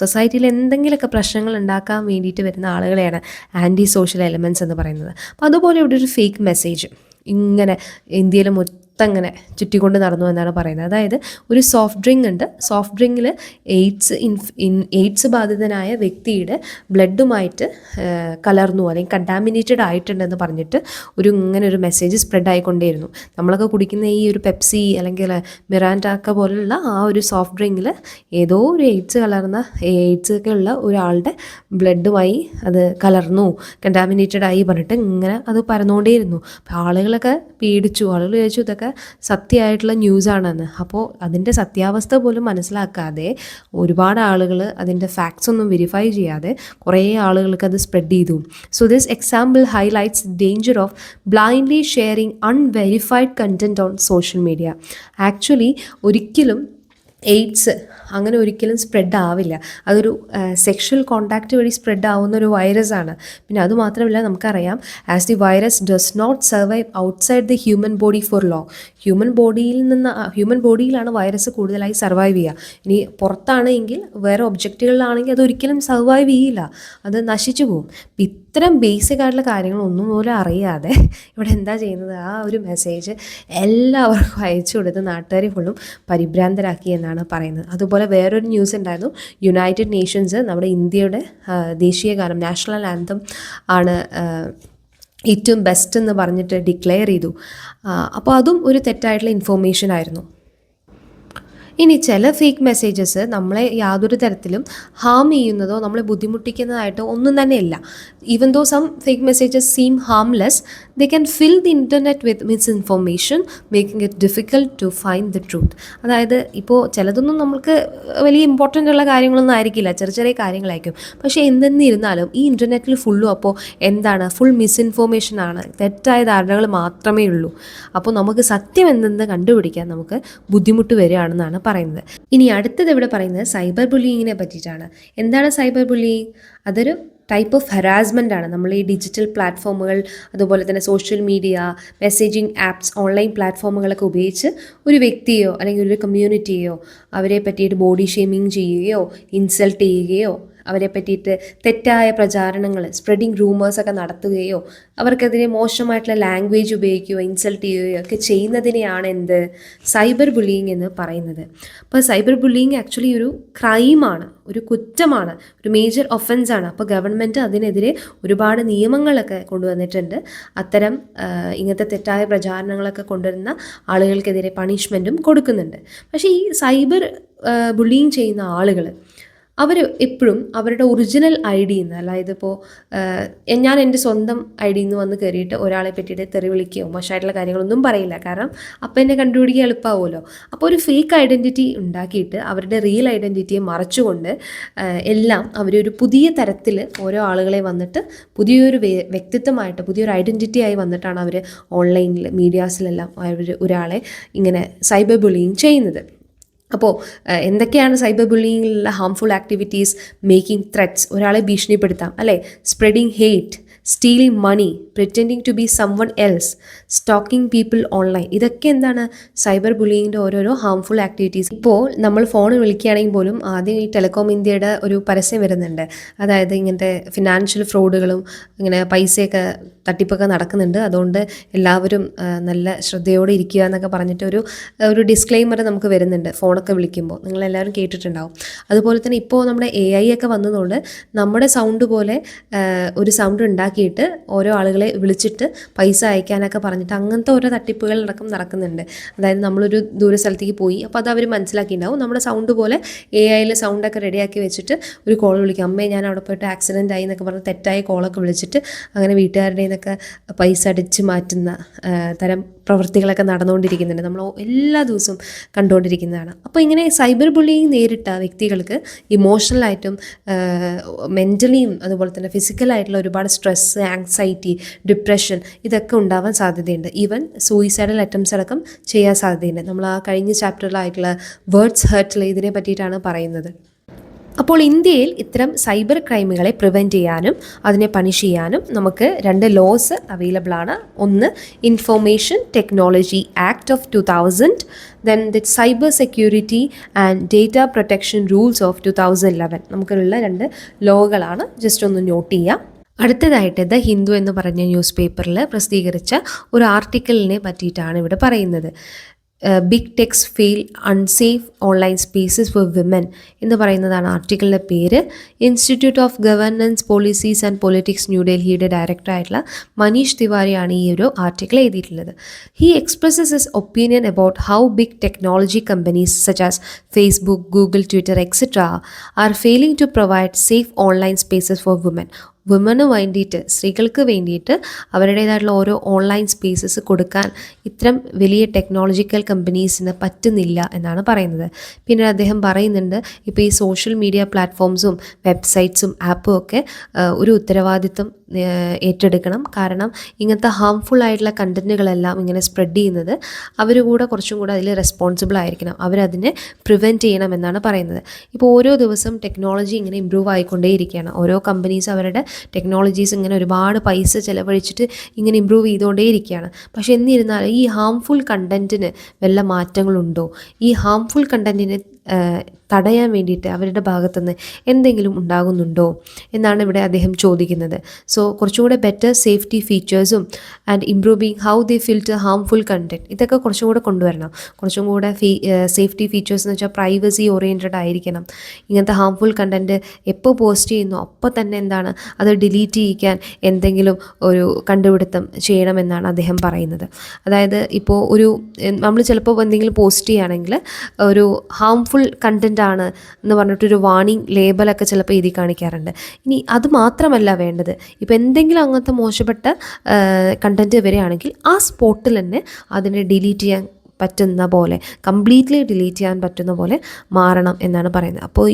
സൊസൈറ്റിയിൽ എന്തെങ്കിലുമൊക്കെ പ്രശ്നങ്ങൾ ഉണ്ടാക്കാൻ വേണ്ടിയിട്ട് വരുന്ന ആളുകളെയാണ് ആൻറ്റി സോഷ്യൽ എലമെൻറ്റ്സ് എന്ന് പറയുന്നത്. അപ്പോൾ അതുപോലെ ഇവിടെ ഒരു ഫേക്ക് മെസ്സേജ് ഇങ്ങനെ ഇന്ത്യയിൽ അങ്ങനെ ചുറ്റിക്കൊണ്ട് നടന്നു എന്നാണ് പറയുന്നത്. അതായത് ഒരു സോഫ്റ്റ് ഡ്രിങ്ക് ഉണ്ട്, സോഫ്റ്റ് ഡ്രിങ്കിൽ എയ്ഡ്സ് ബാധിതനായ വ്യക്തിയുടെ ബ്ലഡുമായിട്ട് കലർന്നു അല്ലെങ്കിൽ കണ്ടാമിനേറ്റഡ് ആയിട്ടുണ്ടെന്ന് പറഞ്ഞിട്ട് ഇങ്ങനെ ഒരു മെസ്സേജ് സ്പ്രെഡ് ആയിക്കൊണ്ടേയിരുന്നു. നമ്മളൊക്കെ കുടിക്കുന്ന ഈ ഒരു പെപ്സി അല്ലെങ്കിൽ മിറാൻഡാക്ക പോലുള്ള ആ ഒരു സോഫ്റ്റ് ഡ്രിങ്കിൽ ഏതോ ഒരു എയ്ഡ്സ് ഒക്കെ ഉള്ള ഒരാളുടെ ബ്ലഡുമായി അത് കലർന്നു, കണ്ടാമിനേറ്റഡ് ആയി പറഞ്ഞിട്ട് ഇങ്ങനെ അത് പരന്നുകൊണ്ടേയിരുന്നു. അപ്പോൾ ആളുകളൊക്കെ പേടിച്ചു, ആളുകൾ ചോദിച്ചു ഇതൊക്കെ സത്യമായിട്ടുള്ള ന്യൂസാണെന്ന്. അപ്പോൾ അതിൻ്റെ സത്യാവസ്ഥ പോലും മനസ്സിലാക്കാതെ ഒരുപാട് ആളുകൾ അതിൻ്റെ ഫാക്ട്സ് ഒന്നും വെരിഫൈ ചെയ്യാതെ കുറേ ആളുകൾക്ക് അത് സ്പ്രെഡ് ചെയ്തു. So this example highlights danger of blindly sharing unverified content on social media. Actually ഒരിക്കലും എയ്ഡ്സ് അങ്ങനെ ഒരിക്കലും സ്പ്രെഡ് ആവില്ല. അതൊരു സെക്ഷൽ കോണ്ടാക്റ്റ് വഴി സ്പ്രെഡ് ആവുന്ന ഒരു വൈറസാണ്. പിന്നെ അതുമാത്രമല്ല നമുക്കറിയാം as the virus does not survive outside the human body for long. Human ബോഡിയിലാണ് വൈറസ് കൂടുതലായി സർവൈവ് ചെയ്യുക. ഇനി പുറത്താണ് എങ്കിൽ വേറെ ഒബ്ജക്റ്റുകളിലാണെങ്കിൽ അതൊരിക്കലും സർവൈവ് ചെയ്യില്ല, അത് നശിച്ചു പോകും. ഇത്തരം ബേസിക് ആയിട്ടുള്ള കാര്യങ്ങളൊന്നും പോലും അറിയാതെ ഇവിടെ എന്താ ചെയ്യുന്നത്, ആ ഒരു മെസ്സേജ് എല്ലാവർക്കും അയച്ചു കൊടുത്ത് നാട്ടുകാരെ ഫുള്ളും പരിഭ്രാന്തരാക്കി എന്നാണ് പറയുന്നത്. അതുപോലെ വേറൊരു ന്യൂസ് ഉണ്ടായിരുന്നു, യുണൈറ്റഡ് നേഷൻസ് നമ്മുടെ ഇന്ത്യയുടെ ദേശീയ ഗാനം നാഷണൽ ആന്തം ആണ് ഏറ്റവും ബെസ്റ്റ് എന്ന് പറഞ്ഞിട്ട് ഡിക്ലെയർ ചെയ്തു. അപ്പോൾ അതും ഒരു തെറ്റായിട്ടുള്ള ഇൻഫോർമേഷൻ ആയിരുന്നു. ഇനി ചില ഫേക്ക് മെസ്സേജസ് നമ്മളെ യാതൊരു തരത്തിലും ഹാം ചെയ്യുന്നതോ നമ്മളെ ബുദ്ധിമുട്ടിക്കുന്നതായിട്ടോ ഒന്നും തന്നെയല്ല. Even though some fake messages seem harmless, they can fill the internet with misinformation making it difficult to find the truth. അതായത് ഇപ്പോൾ ചിലതൊന്നും നമുക്ക് വലിയ ഇമ്പോർട്ടൻ്റ് ഉള്ള കാര്യങ്ങളൊന്നും ആയിരിക്കില്ല, ചെറിയ കാര്യങ്ങളായിരിക്കും. പക്ഷേ എന്തെന്നിരുന്നാലും ഈ ഇൻ്റർനെറ്റിൽ ഫുള്ളും അപ്പോൾ എന്താണ്, ഫുൾ മിസ്ഇൻഫോർമേഷനാണ്, തെറ്റായ ധാരണകൾ മാത്രമേ ഉള്ളൂ. അപ്പോൾ നമുക്ക് സത്യം എന്തെന്ന് കണ്ടുപിടിക്കാൻ നമുക്ക് ബുദ്ധിമുട്ട് വരികയാണെന്നാണ് പറയുന്നത്. ഇനി അടുത്തത് ഇവിടെ പറയുന്നത് സൈബർ ബുള്ളിങ്ങിനെ പറ്റിയിട്ടാണ്. എന്താണ് സൈബർ ബുള്ളിങ്? അതൊരു ടൈപ്പ് ഓഫ് ഹരാസ്മെൻ്റ് ആണ്. നമ്മൾ ഈ ഡിജിറ്റൽ പ്ലാറ്റ്ഫോമുകൾ, അതുപോലെ തന്നെ social media, messaging apps, online പ്ലാറ്റ്ഫോമുകളൊക്കെ ഉപയോഗിച്ച് ഒരു വ്യക്തിയോ അല്ലെങ്കിൽ ഒരു കമ്മ്യൂണിറ്റിയെയോ അവരെ പറ്റിയിട്ട് ബോഡി ഷെയ്മിങ് ചെയ്യുകയോ ഇൻസൾട്ട് ചെയ്യുകയോ അവരെ പറ്റിയിട്ട് തെറ്റായ പ്രചാരണങ്ങൾ, സ്പ്രെഡിങ് റൂമേഴ്സൊക്കെ നടത്തുകയോ അവർക്കെതിരെ മോശമായിട്ടുള്ള ലാംഗ്വേജ് ഉപയോഗിക്കുകയോ ഇൻസൾട്ട് ചെയ്യുകയോ ഒക്കെ ചെയ്യുന്നതിനെയാണ് എന്ത് സൈബർ ബുള്ളിങ് എന്ന് പറയുന്നത്. അപ്പോൾ സൈബർ ബുള്ളിങ് ആക്ച്വലി ഒരു ക്രൈമാണ്, ഒരു കുറ്റമാണ്, ഒരു മേജർ ഒഫൻസാണ്. അപ്പോൾ ഗവൺമെൻറ് അതിനെതിരെ ഒരുപാട് നിയമങ്ങളൊക്കെ കൊണ്ടുവന്നിട്ടുണ്ട്. അത്തരം ഇങ്ങനത്തെ തെറ്റായ പ്രചാരണങ്ങളൊക്കെ കൊണ്ടുവരുന്ന ആളുകൾക്കെതിരെ പണിഷ്മെൻറ്റും കൊടുക്കുന്നുണ്ട്. പക്ഷേ ഈ സൈബർ ബുള്ളിങ് ചെയ്യുന്ന ആളുകൾ അവർ എപ്പോഴും അവരുടെ ഒറിജിനൽ ഐ ഡിയിൽ നിന്ന്, അതായത് ഇപ്പോൾ ഞാൻ എൻ്റെ സ്വന്തം ഐ ഡിയിൽ നിന്ന് വന്ന് കയറിയിട്ട് ഒരാളെ പറ്റിയിട്ട് തെറി വിളിക്കുകയോ മോശമായിട്ടുള്ള കാര്യങ്ങളൊന്നും പറയില്ല. കാരണം അപ്പം എന്നെ കണ്ടുപിടിക്കുക എളുപ്പമാവുമല്ലോ. അപ്പോൾ ഒരു ഫേക്ക് ഐഡൻറ്റിറ്റി ഉണ്ടാക്കിയിട്ട് അവരുടെ റിയൽ ഐഡൻറ്റിറ്റിയെ മറച്ചുകൊണ്ട് എല്ലാം അവരൊരു പുതിയ തരത്തിൽ ഓരോ ആളുകളെ വന്നിട്ട് പുതിയൊരു വ്യക്തിത്വമായിട്ട് പുതിയൊരു ഐഡൻറ്റിറ്റി ആയി വന്നിട്ടാണ് അവർ ഓൺലൈനിൽ മീഡിയാസിലെല്ലാം അവർ ഒരാളെ ഇങ്ങനെ സൈബർ ബുള്ളിങ് ചെയ്യുന്നത്. അപ്പോൾ എന്തൊക്കെയാണ് സൈബർ ബുള്ളിങ്ങിലുള്ള ഹാംഫുൾ ആക്ടിവിറ്റീസ്? മേക്കിംഗ് ത്രെറ്റ്സ്, ഒരാളെ ഭീഷണിപ്പെടുത്താം അല്ലേ, spreading hate, stealing money, pretending to be someone else, stalking people online. ഇതൊക്കെ എന്താണ് സൈബർ ബുള്ളിങ്ങിൻ്റെ ഓരോരോ ഹാംഫുൾ ആക്ടിവിറ്റീസ്. ഇപ്പോൾ നമ്മൾ ഫോൺ വിളിക്കുകയാണെങ്കിൽ പോലും ആദ്യം ഈ ടെലികോം ഇന്ത്യയുടെ ഒരു പരസ്യം വരുന്നുണ്ട്. അതായത് ഇങ്ങനത്തെ ഫിനാൻഷ്യൽ ഫ്രോഡുകളും ഇങ്ങനെ പൈസയൊക്കെ തട്ടിപ്പൊക്കെ നടക്കുന്നുണ്ട്, അതുകൊണ്ട് എല്ലാവരും നല്ല ശ്രദ്ധയോടെ ഇരിക്കുക എന്നൊക്കെ പറഞ്ഞിട്ട് ഒരു ഡിസ്ക്ലെയിമർ നമുക്ക് വരുന്നുണ്ട് ഫോണൊക്കെ വിളിക്കുമ്പോൾ. നിങ്ങളെല്ലാവരും കേട്ടിട്ടുണ്ടാവും. അതുപോലെ തന്നെ ഇപ്പോൾ നമ്മുടെ AI ഒക്കെ വന്നതുകൊണ്ട് നമ്മുടെ സൗണ്ട് പോലെ ഒരു സൗണ്ട് ഉണ്ടാക്കിയിട്ട് ഓരോ ആളുകളെ വിളിച്ചിട്ട് പൈസ അയക്കാനൊക്കെ പറഞ്ഞിട്ട് അങ്ങനത്തെ ഓരോ തട്ടിപ്പുകളടക്കം നടക്കുന്നുണ്ട്. അതായത് നമ്മളൊരു ദൂര സ്ഥലത്തേക്ക് പോയി, അപ്പോൾ അത് അവർ മനസ്സിലാക്കിയിട്ടുണ്ടാവും. നമ്മുടെ സൗണ്ട് പോലെ AI സൗണ്ടൊക്കെ റെഡിയാക്കി വെച്ചിട്ട് ഒരു കോൾ വിളിക്കും. അമ്മേ ഞാൻ അവിടെ പോയിട്ട് ആക്സിഡൻ്റ് ആയി എന്നൊക്കെ പറഞ്ഞ് തെറ്റായ കോളൊക്കെ വിളിച്ചിട്ട് അങ്ങനെ വീട്ടുകാരുടെ നിന്നൊക്കെ പൈസ അടിച്ച് മാറ്റുന്ന തരം പ്രവൃത്തികളൊക്കെ നടന്നുകൊണ്ടിരിക്കുന്നുണ്ട്. നമ്മൾ എല്ലാ ദിവസവും കണ്ടുകൊണ്ടിരിക്കുന്നതാണ്. അപ്പോൾ ഇങ്ങനെ സൈബർ ബുള്ളിങ് നേരിട്ട വ്യക്തികൾക്ക് ഇമോഷണലായിട്ടും മെൻ്റലിയും അതുപോലെ തന്നെ ഫിസിക്കലായിട്ടുള്ള ഒരുപാട് സ്ട്രെസ്സ്, ആങ്സൈറ്റി, ഡിപ്രഷൻ ഇതൊക്കെ ഉണ്ടാവാൻ സാധ്യതയുണ്ട്. ഈവൻ സൂയിസൈഡൽ അറ്റംപ്റ്റ്സ് അടക്കം ചെയ്യാൻ സാധ്യതയുണ്ട്. നമ്മൾ ആ കഴിഞ്ഞ ചാപ്റ്ററിലായിട്ടുള്ള വേർഡ്സ് ഹേർട്ടിൽ ഇതിനെ പറ്റിയിട്ടാണ് പറയുന്നത്. അപ്പോൾ ഇന്ത്യയിൽ ഇത്തരം സൈബർ ക്രൈമുകളെ പ്രിവെൻറ്റ് ചെയ്യാനും അതിനെ പണിഷ് ചെയ്യാനും നമുക്ക് 2 ലോസ് അവൈലബിൾ ആണ്. ഒന്ന് information technology act of 2000, then the cyber security and data protection rules of 2011. നമുക്കുള്ള 2 ലോകളാണ്. ജസ്റ്റ് ഒന്ന് നോട്ട് ചെയ്യാം. അടുത്തതായിട്ട് ദ ഹിന്ദു എന്ന് പറഞ്ഞ ന്യൂസ് പേപ്പറിൽ പ്രസിദ്ധീകരിച്ച ഒരു ആർട്ടിക്കിളിനെ പറ്റിയിട്ടാണ് ഇവിടെ പറയുന്നത്. Big techs fail unsafe online spaces for women എന്ന് പറയുന്നതാണ് ആർട്ടിക്കിളിൻ്റെ പേര്. Institute of governance policies and politics ന്യൂഡൽഹിയുടെ ഡയറക്ടറായിട്ടുള്ള മനീഷ് തിവാരിയാണ് ഈ ഒരു ആർട്ടിക്കിൾ എഴുതിയിട്ടുള്ളത്. He expresses his opinion about how big technology companies such as Facebook, Google, Twitter etcetera are failing to provide safe online spaces for women. വുമന് വേണ്ടിയിട്ട്, സ്ത്രീകൾക്ക് വേണ്ടിയിട്ട് അവരുടേതായിട്ടുള്ള ഓരോ ഓൺലൈൻ സ്പേസസ് കൊടുക്കാൻ ഇത്തരം വലിയ ടെക്നോളജിക്കൽ കമ്പനീസിന് പറ്റുന്നില്ല എന്നാണ് പറയുന്നത്. പിന്നെ അദ്ദേഹം പറയുന്നുണ്ട്, ഇപ്പോൾ ഈ സോഷ്യൽ മീഡിയ പ്ലാറ്റ്ഫോംസും വെബ്സൈറ്റ്സും ആപ്പും ഒക്കെ ഒരു ഉത്തരവാദിത്വം ഏറ്റെടുക്കണം. കാരണം ഇങ്ങനത്തെ ഹാംഫുൾ ആയിട്ടുള്ള കണ്ടൻറ്റുകളെല്ലാം ഇങ്ങനെ സ്പ്രെഡ് ചെയ്യുന്നത് അവർ കൂടെ കുറച്ചും കൂടെ അതിൽ റെസ്പോൺസിബിൾ ആയിരിക്കണം. അവരതിനെ പ്രിവെൻറ്റ് ചെയ്യണം എന്നാണ് പറയുന്നത്. ഇപ്പോൾ ഓരോ ദിവസം ടെക്നോളജി ഇങ്ങനെ ഇമ്പ്രൂവ് ആയിക്കൊണ്ടേയിരിക്കുകയാണ്. ഓരോ കമ്പനീസ് അവരുടെ ടെക്നോളജീസ് ഇങ്ങനെ ഒരുപാട് പൈസ ചിലവഴിച്ചിട്ട് ഇങ്ങനെ ഇമ്പ്രൂവ് ചെയ്തുകൊണ്ടേയിരിക്കുകയാണ്. പക്ഷേ എന്നിരുന്നാലും ഈ ഹാംഫുൾ കണ്ടൻറ്റിന് വല്ല മാറ്റങ്ങളുണ്ടോ? ഈ ഹാംഫുൾ കണ്ടൻറ്റിനെ തടയാൻ വേണ്ടിയിട്ട് അവരുടെ ഭാഗത്തുനിന്ന് എന്തെങ്കിലും ഉണ്ടാകുന്നുണ്ടോ എന്നാണ് ഇവിടെ അദ്ദേഹം ചോദിക്കുന്നത്. സോ കുറച്ചുകൂടെ ബെറ്റർ സേഫ്റ്റി ഫീച്ചേഴ്സും and improving how they filter harmful content ഇതൊക്കെ കുറച്ചും കൂടെ കൊണ്ടുവരണം. കുറച്ചും കൂടെ സേഫ്റ്റി ഫീച്ചേഴ്സ് എന്ന് വെച്ചാൽ പ്രൈവസി ഓറിയൻറ്റഡ് ആയിരിക്കണം. ഇങ്ങനത്തെ ഹാംഫുൾ കണ്ടൻറ്റ് എപ്പോൾ പോസ്റ്റ് ചെയ്യുന്നു അപ്പോൾ തന്നെ എന്താണ് അത് ഡിലീറ്റ് ചെയ്യിക്കാൻ എന്തെങ്കിലും ഒരു കണ്ടുപിടുത്തം ചെയ്യണമെന്നാണ് അദ്ദേഹം പറയുന്നത്. അതായത് ഇപ്പോൾ നമ്മൾ ചിലപ്പോൾ എന്തെങ്കിലും പോസ്റ്റ് ചെയ്യുകയാണെങ്കിൽ ഒരു ഹാംഫുൾ കണ്ടൻറ് ആണ് എന്ന് പറഞ്ഞിട്ടൊരു വാർണിംഗ് ലേബലൊക്കെ ചിലപ്പോൾ എഴുതി കാണിക്കാറുണ്ട്. ഇനി അത് മാത്രമല്ല വേണ്ടത്, ഇപ്പോൾ എന്തെങ്കിലും അങ്ങനത്തെ മോശപ്പെട്ട കണ്ടൻറ്റ് വരികയാണെങ്കിൽ ആ സ്പോട്ടിൽ തന്നെ അതിനെ ഡിലീറ്റ് ചെയ്യാൻ പറ്റുന്ന പോലെ, കംപ്ലീറ്റ്ലി ഡിലീറ്റ് ചെയ്യാൻ പറ്റുന്ന പോലെ മാറണം എന്നാണ് പറയുന്നത്. അപ്പോൾ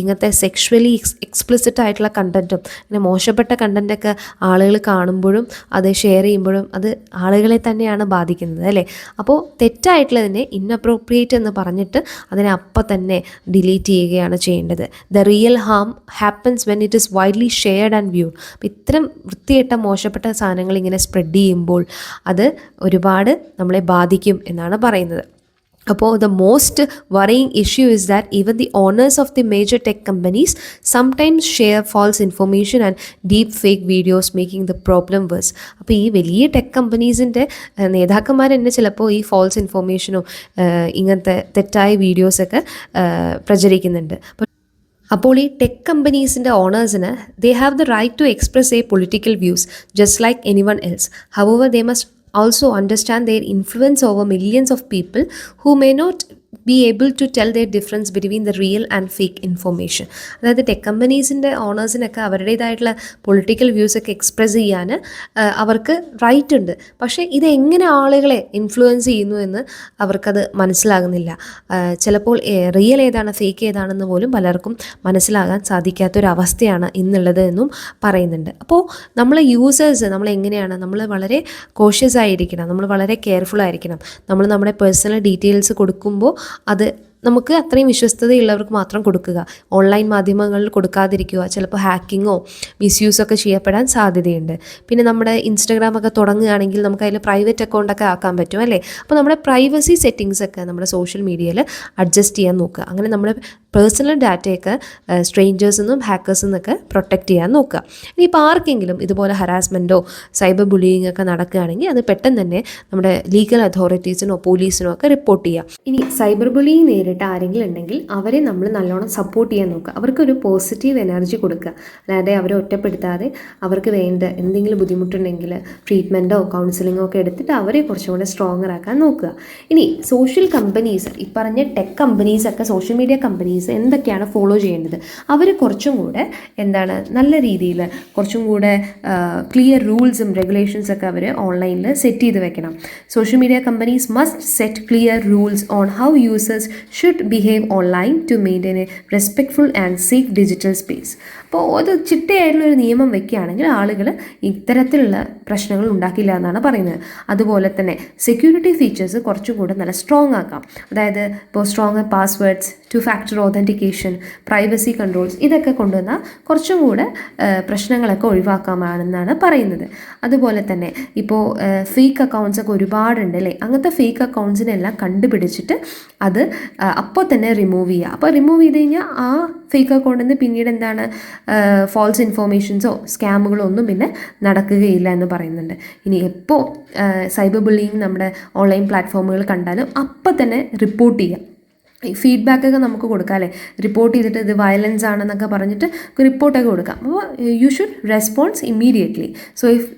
ഇങ്ങനത്തെ സെക്ഷുവലി എക്സ്പ്ലിസിറ്റ് ആയിട്ടുള്ള കണ്ടൻറ്റും പിന്നെ മോശപ്പെട്ട കണ്ടൻറ്റൊക്കെ ആളുകൾ കാണുമ്പോഴും അത് ഷെയർ ചെയ്യുമ്പോഴും അത് ആളുകളെ തന്നെയാണ് ബാധിക്കുന്നത് അല്ലേ. അപ്പോൾ തെറ്റായിട്ടുള്ളതിനെ ഇൻഅപ്രോപ്രിയേറ്റ് എന്ന് പറഞ്ഞിട്ട് അതിനെ അപ്പം തന്നെ ഡിലീറ്റ് ചെയ്യുകയാണ് ചെയ്യേണ്ടത്. The real harm happens when it is widely shared and viewed. അപ്പോൾ ഇത്തരം വൃത്തികെട്ട മോശപ്പെട്ട സാധനങ്ങൾ ഇങ്ങനെ സ്പ്രെഡ് ചെയ്യുമ്പോൾ അത് ഒരുപാട് നമ്മളെ ബാധിക്കും എന്നാണ് പറയുന്നത്. അപ്പോൾ the most worrying issue is that even the owners of the major tech companies sometimes share false information and deep fake videos, making the problem worse. അപ്പോൾ ഈ വലിയ ടെക് കമ്പനീസിൻ്റെ നേതാക്കന്മാർ തന്നെ ചിലപ്പോൾ ഈ ഫോൾസ് ഇൻഫോർമേഷനോ ഇങ്ങനത്തെ തെറ്റായ വീഡിയോസൊക്കെ പ്രചരിക്കുന്നുണ്ട്. അപ്പോൾ ഈ ടെക് കമ്പനീസിൻ്റെ ഓണേഴ്സിന് they have the right to express a political views just like anyone else. However they must also understand their influence over millions of people who may not be able to tell their difference between the real and fake information. അതായത് tech കമ്പനീസിൻ്റെ ഓണേഴ്സിനൊക്കെ അവരുടേതായിട്ടുള്ള political വ്യൂസൊക്കെ express ചെയ്യാൻ അവർക്ക് right ഉണ്ട്. പക്ഷേ ഇതെങ്ങനെ ആളുകളെ influence ചെയ്യുന്നു എന്ന് അവർക്കത് മനസ്സിലാകുന്നില്ല. ചിലപ്പോൾ റിയൽ ഏതാണ് ഫേക്ക് ഏതാണെന്ന് പോലും പലർക്കും മനസ്സിലാകാൻ സാധിക്കാത്തൊരവസ്ഥയാണ് ഇന്നുള്ളത് എന്നും പറയുന്നുണ്ട്. അപ്പോൾ നമ്മൾ യൂസേഴ്സ് നമ്മൾ വളരെ കോഷ്യസ് ആയിരിക്കണം, നമ്മൾ വളരെ കെയർഫുൾ ആയിരിക്കണം. നമ്മൾ നമ്മുടെ പേഴ്സണൽ ഡീറ്റെയിൽസ് കൊടുക്കുമ്പോൾ അത് നമുക്ക് അത്രയും വിശ്വസ്തതയുള്ളവർക്ക് മാത്രം കൊടുക്കുക, ഓൺലൈൻ മാധ്യമങ്ങളിൽ കൊടുക്കാതിരിക്കുക. ചിലപ്പോൾ ഹാക്കിങ്ങോ മിസ്യൂസൊക്കെ ചെയ്യപ്പെടാൻ സാധ്യതയുണ്ട്. പിന്നെ നമ്മുടെ ഇൻസ്റ്റഗ്രാമൊക്കെ തുടങ്ങുകയാണെങ്കിൽ നമുക്ക് അതിൽ പ്രൈവറ്റ് അക്കൗണ്ടൊക്കെ ആക്കാൻ പറ്റും അല്ലേ. അപ്പോൾ നമ്മുടെ പ്രൈവസി സെറ്റിങ്സൊക്കെ നമ്മുടെ സോഷ്യൽ മീഡിയയിൽ അഡ്ജസ്റ്റ് ചെയ്യാൻ നോക്കുക. അങ്ങനെ നമ്മുടെ പേഴ്സണൽ ഡാറ്റയൊക്കെ സ്ട്രേഞ്ചേഴ്സിൽ നിന്നും ഹാക്കേഴ്സിൽ നിന്നൊക്കെ പ്രൊട്ടക്റ്റ് ചെയ്യാൻ നോക്കുക. ഇനിയിപ്പോൾ ആർക്കെങ്കിലും ഇതുപോലെ ഹരാസ്മെൻറ്റോ സൈബർ ബുള്ളിയിങ് ഒക്കെ നടക്കുകയാണെങ്കിൽ അത് പെട്ടെന്ന് തന്നെ നമ്മുടെ ലീഗൽ അതോറിറ്റീസിനോ പോലീസിനോ ഒക്കെ റിപ്പോർട്ട് ചെയ്യുക. ഇനി സൈബർ ബുള്ളിയിങ് നേരിട്ട് ആരെങ്കിലും ഉണ്ടെങ്കിൽ അവരെ നമ്മൾ നല്ലോണം സപ്പോർട്ട് ചെയ്യാൻ നോക്കുക. അവർക്കൊരു പോസിറ്റീവ് എനർജി കൊടുക്കുക. അല്ലാതെ അവരെ ഒറ്റപ്പെടുത്താതെ അവർക്ക് വേണ്ട എന്തെങ്കിലും ബുദ്ധിമുട്ടുണ്ടെങ്കിൽ ട്രീറ്റ്മെൻറ്റോ കൗൺസിലിങ്ങോ ഒക്കെ എടുത്തിട്ട് അവരെ കുറച്ചും കൂടെ സ്ട്രോങ്ങർ ആക്കാൻ നോക്കുക. ഇനി സോഷ്യൽ കമ്പനീസ്, ഈ പറഞ്ഞ ടെക് കമ്പനീസൊക്കെ സോഷ്യൽ മീഡിയ കമ്പനീസ് എന്തൊക്കെയാണ് ഫോളോ ചെയ്യേണ്ടത്? അവർ കുറച്ചും കൂടെ നല്ല രീതിയിൽ കുറച്ചും കൂടെ ക്ലിയർ റൂൾസും റെഗുലേഷൻസൊക്കെ അവർ ഓൺലൈനിൽ സെറ്റ് ചെയ്ത് വെക്കണം. Social media companies must set clear rules on how users should behave online to maintain a respectful and safe digital space. അപ്പോൾ അത് ചിട്ടയായിട്ടുള്ളൊരു നിയമം വെക്കുകയാണെങ്കിൽ ആളുകൾ ഇത്തരത്തിലുള്ള പ്രശ്നങ്ങൾ ഉണ്ടാക്കില്ല എന്നാണ് പറയുന്നത്. അതുപോലെ തന്നെ സെക്യൂരിറ്റി ഫീച്ചേഴ്സ് കുറച്ചും കൂടെ നല്ല സ്ട്രോങ് ആക്കാം. അതായത് ഇപ്പോൾ strong passwords, 2 factor authentication, privacy controls, ഇതൊക്കെ കൊണ്ടുവന്നാൽ കുറച്ചും കൂടെ പ്രശ്നങ്ങളൊക്കെ ഒഴിവാക്കാമെന്നാണ് പറയുന്നത്. അതുപോലെ തന്നെ ഇപ്പോൾ ഫേക്ക് അക്കൗണ്ട്സൊക്കെ ഒരുപാടുണ്ട് അല്ലേ. അങ്ങനത്തെ ഫേക്ക് അക്കൗണ്ട്സിനെല്ലാം കണ്ടുപിടിച്ചിട്ട് അത് അപ്പോൾ തന്നെ റിമൂവ് ചെയ്യുക. അപ്പോൾ റിമൂവ് ചെയ്ത് കഴിഞ്ഞാൽ ആ ഫേക്ക് അക്കൗണ്ടിൽ നിന്ന് പിന്നീട് ഫോൾസ് ഇൻഫോർമേഷൻസോ സ്കാമുകളോ ഒന്നും പിന്നെ നടക്കുകയില്ല എന്ന് പറയുന്നുണ്ട്. ഇനി എപ്പോൾ സൈബർ ബുള്ളിയിങ് നമ്മുടെ ഓൺലൈൻ പ്ലാറ്റ്ഫോമുകൾ കണ്ടാലും അപ്പം തന്നെ റിപ്പോർട്ട് ചെയ്യുക. ഫീഡ്ബാക്കൊക്കെ നമുക്ക് കൊടുക്കാം അല്ലേ. റിപ്പോർട്ട് ചെയ്തിട്ട് ഇത് വയലൻസ് ആണെന്നൊക്കെ പറഞ്ഞിട്ട് റിപ്പോർട്ടൊക്കെ കൊടുക്കാം. അപ്പോൾ you should response immediately. So if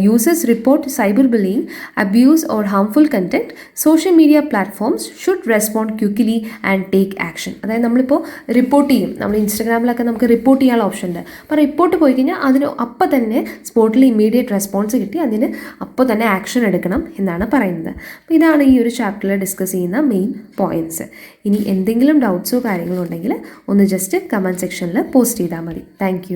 users report cyber bullying, abuse or harmful content, social media platforms should respond quickly and take action. അതായത് നമ്മളിപ്പോൾ റിപ്പോർട്ട് ചെയ്യും, നമ്മൾ ഇൻസ്റ്റഗ്രാമിലൊക്കെ നമുക്ക് റിപ്പോർട്ട് ചെയ്യാനുള്ള ഓപ്ഷൻ ഉണ്ട്. അപ്പോൾ റിപ്പോർട്ട് പോയി കഴിഞ്ഞാൽ അതിന് അപ്പം തന്നെ സ്പോട്ടിൽ ഇമ്മീഡിയറ്റ് റെസ്പോൺസ് കിട്ടി അതിന് അപ്പോൾ തന്നെ ആക്ഷൻ എടുക്കണം എന്നാണ് പറയുന്നത്. അപ്പോൾ ഇതാണ് ഈ ഒരു ചാപ്റ്ററിൽ ഡിസ്കസ് ചെയ്യുന്ന മെയിൻ പോയിൻറ്റ്സ്. ഇനി എന്തെങ്കിലും ഡൗട്ട്സോ കാര്യങ്ങളോ ഉണ്ടെങ്കിൽ ഒന്ന് ജസ്റ്റ് കമൻറ്റ് സെക്ഷനിൽ പോസ്റ്റ് ചെയ്താൽ മതി. താങ്ക്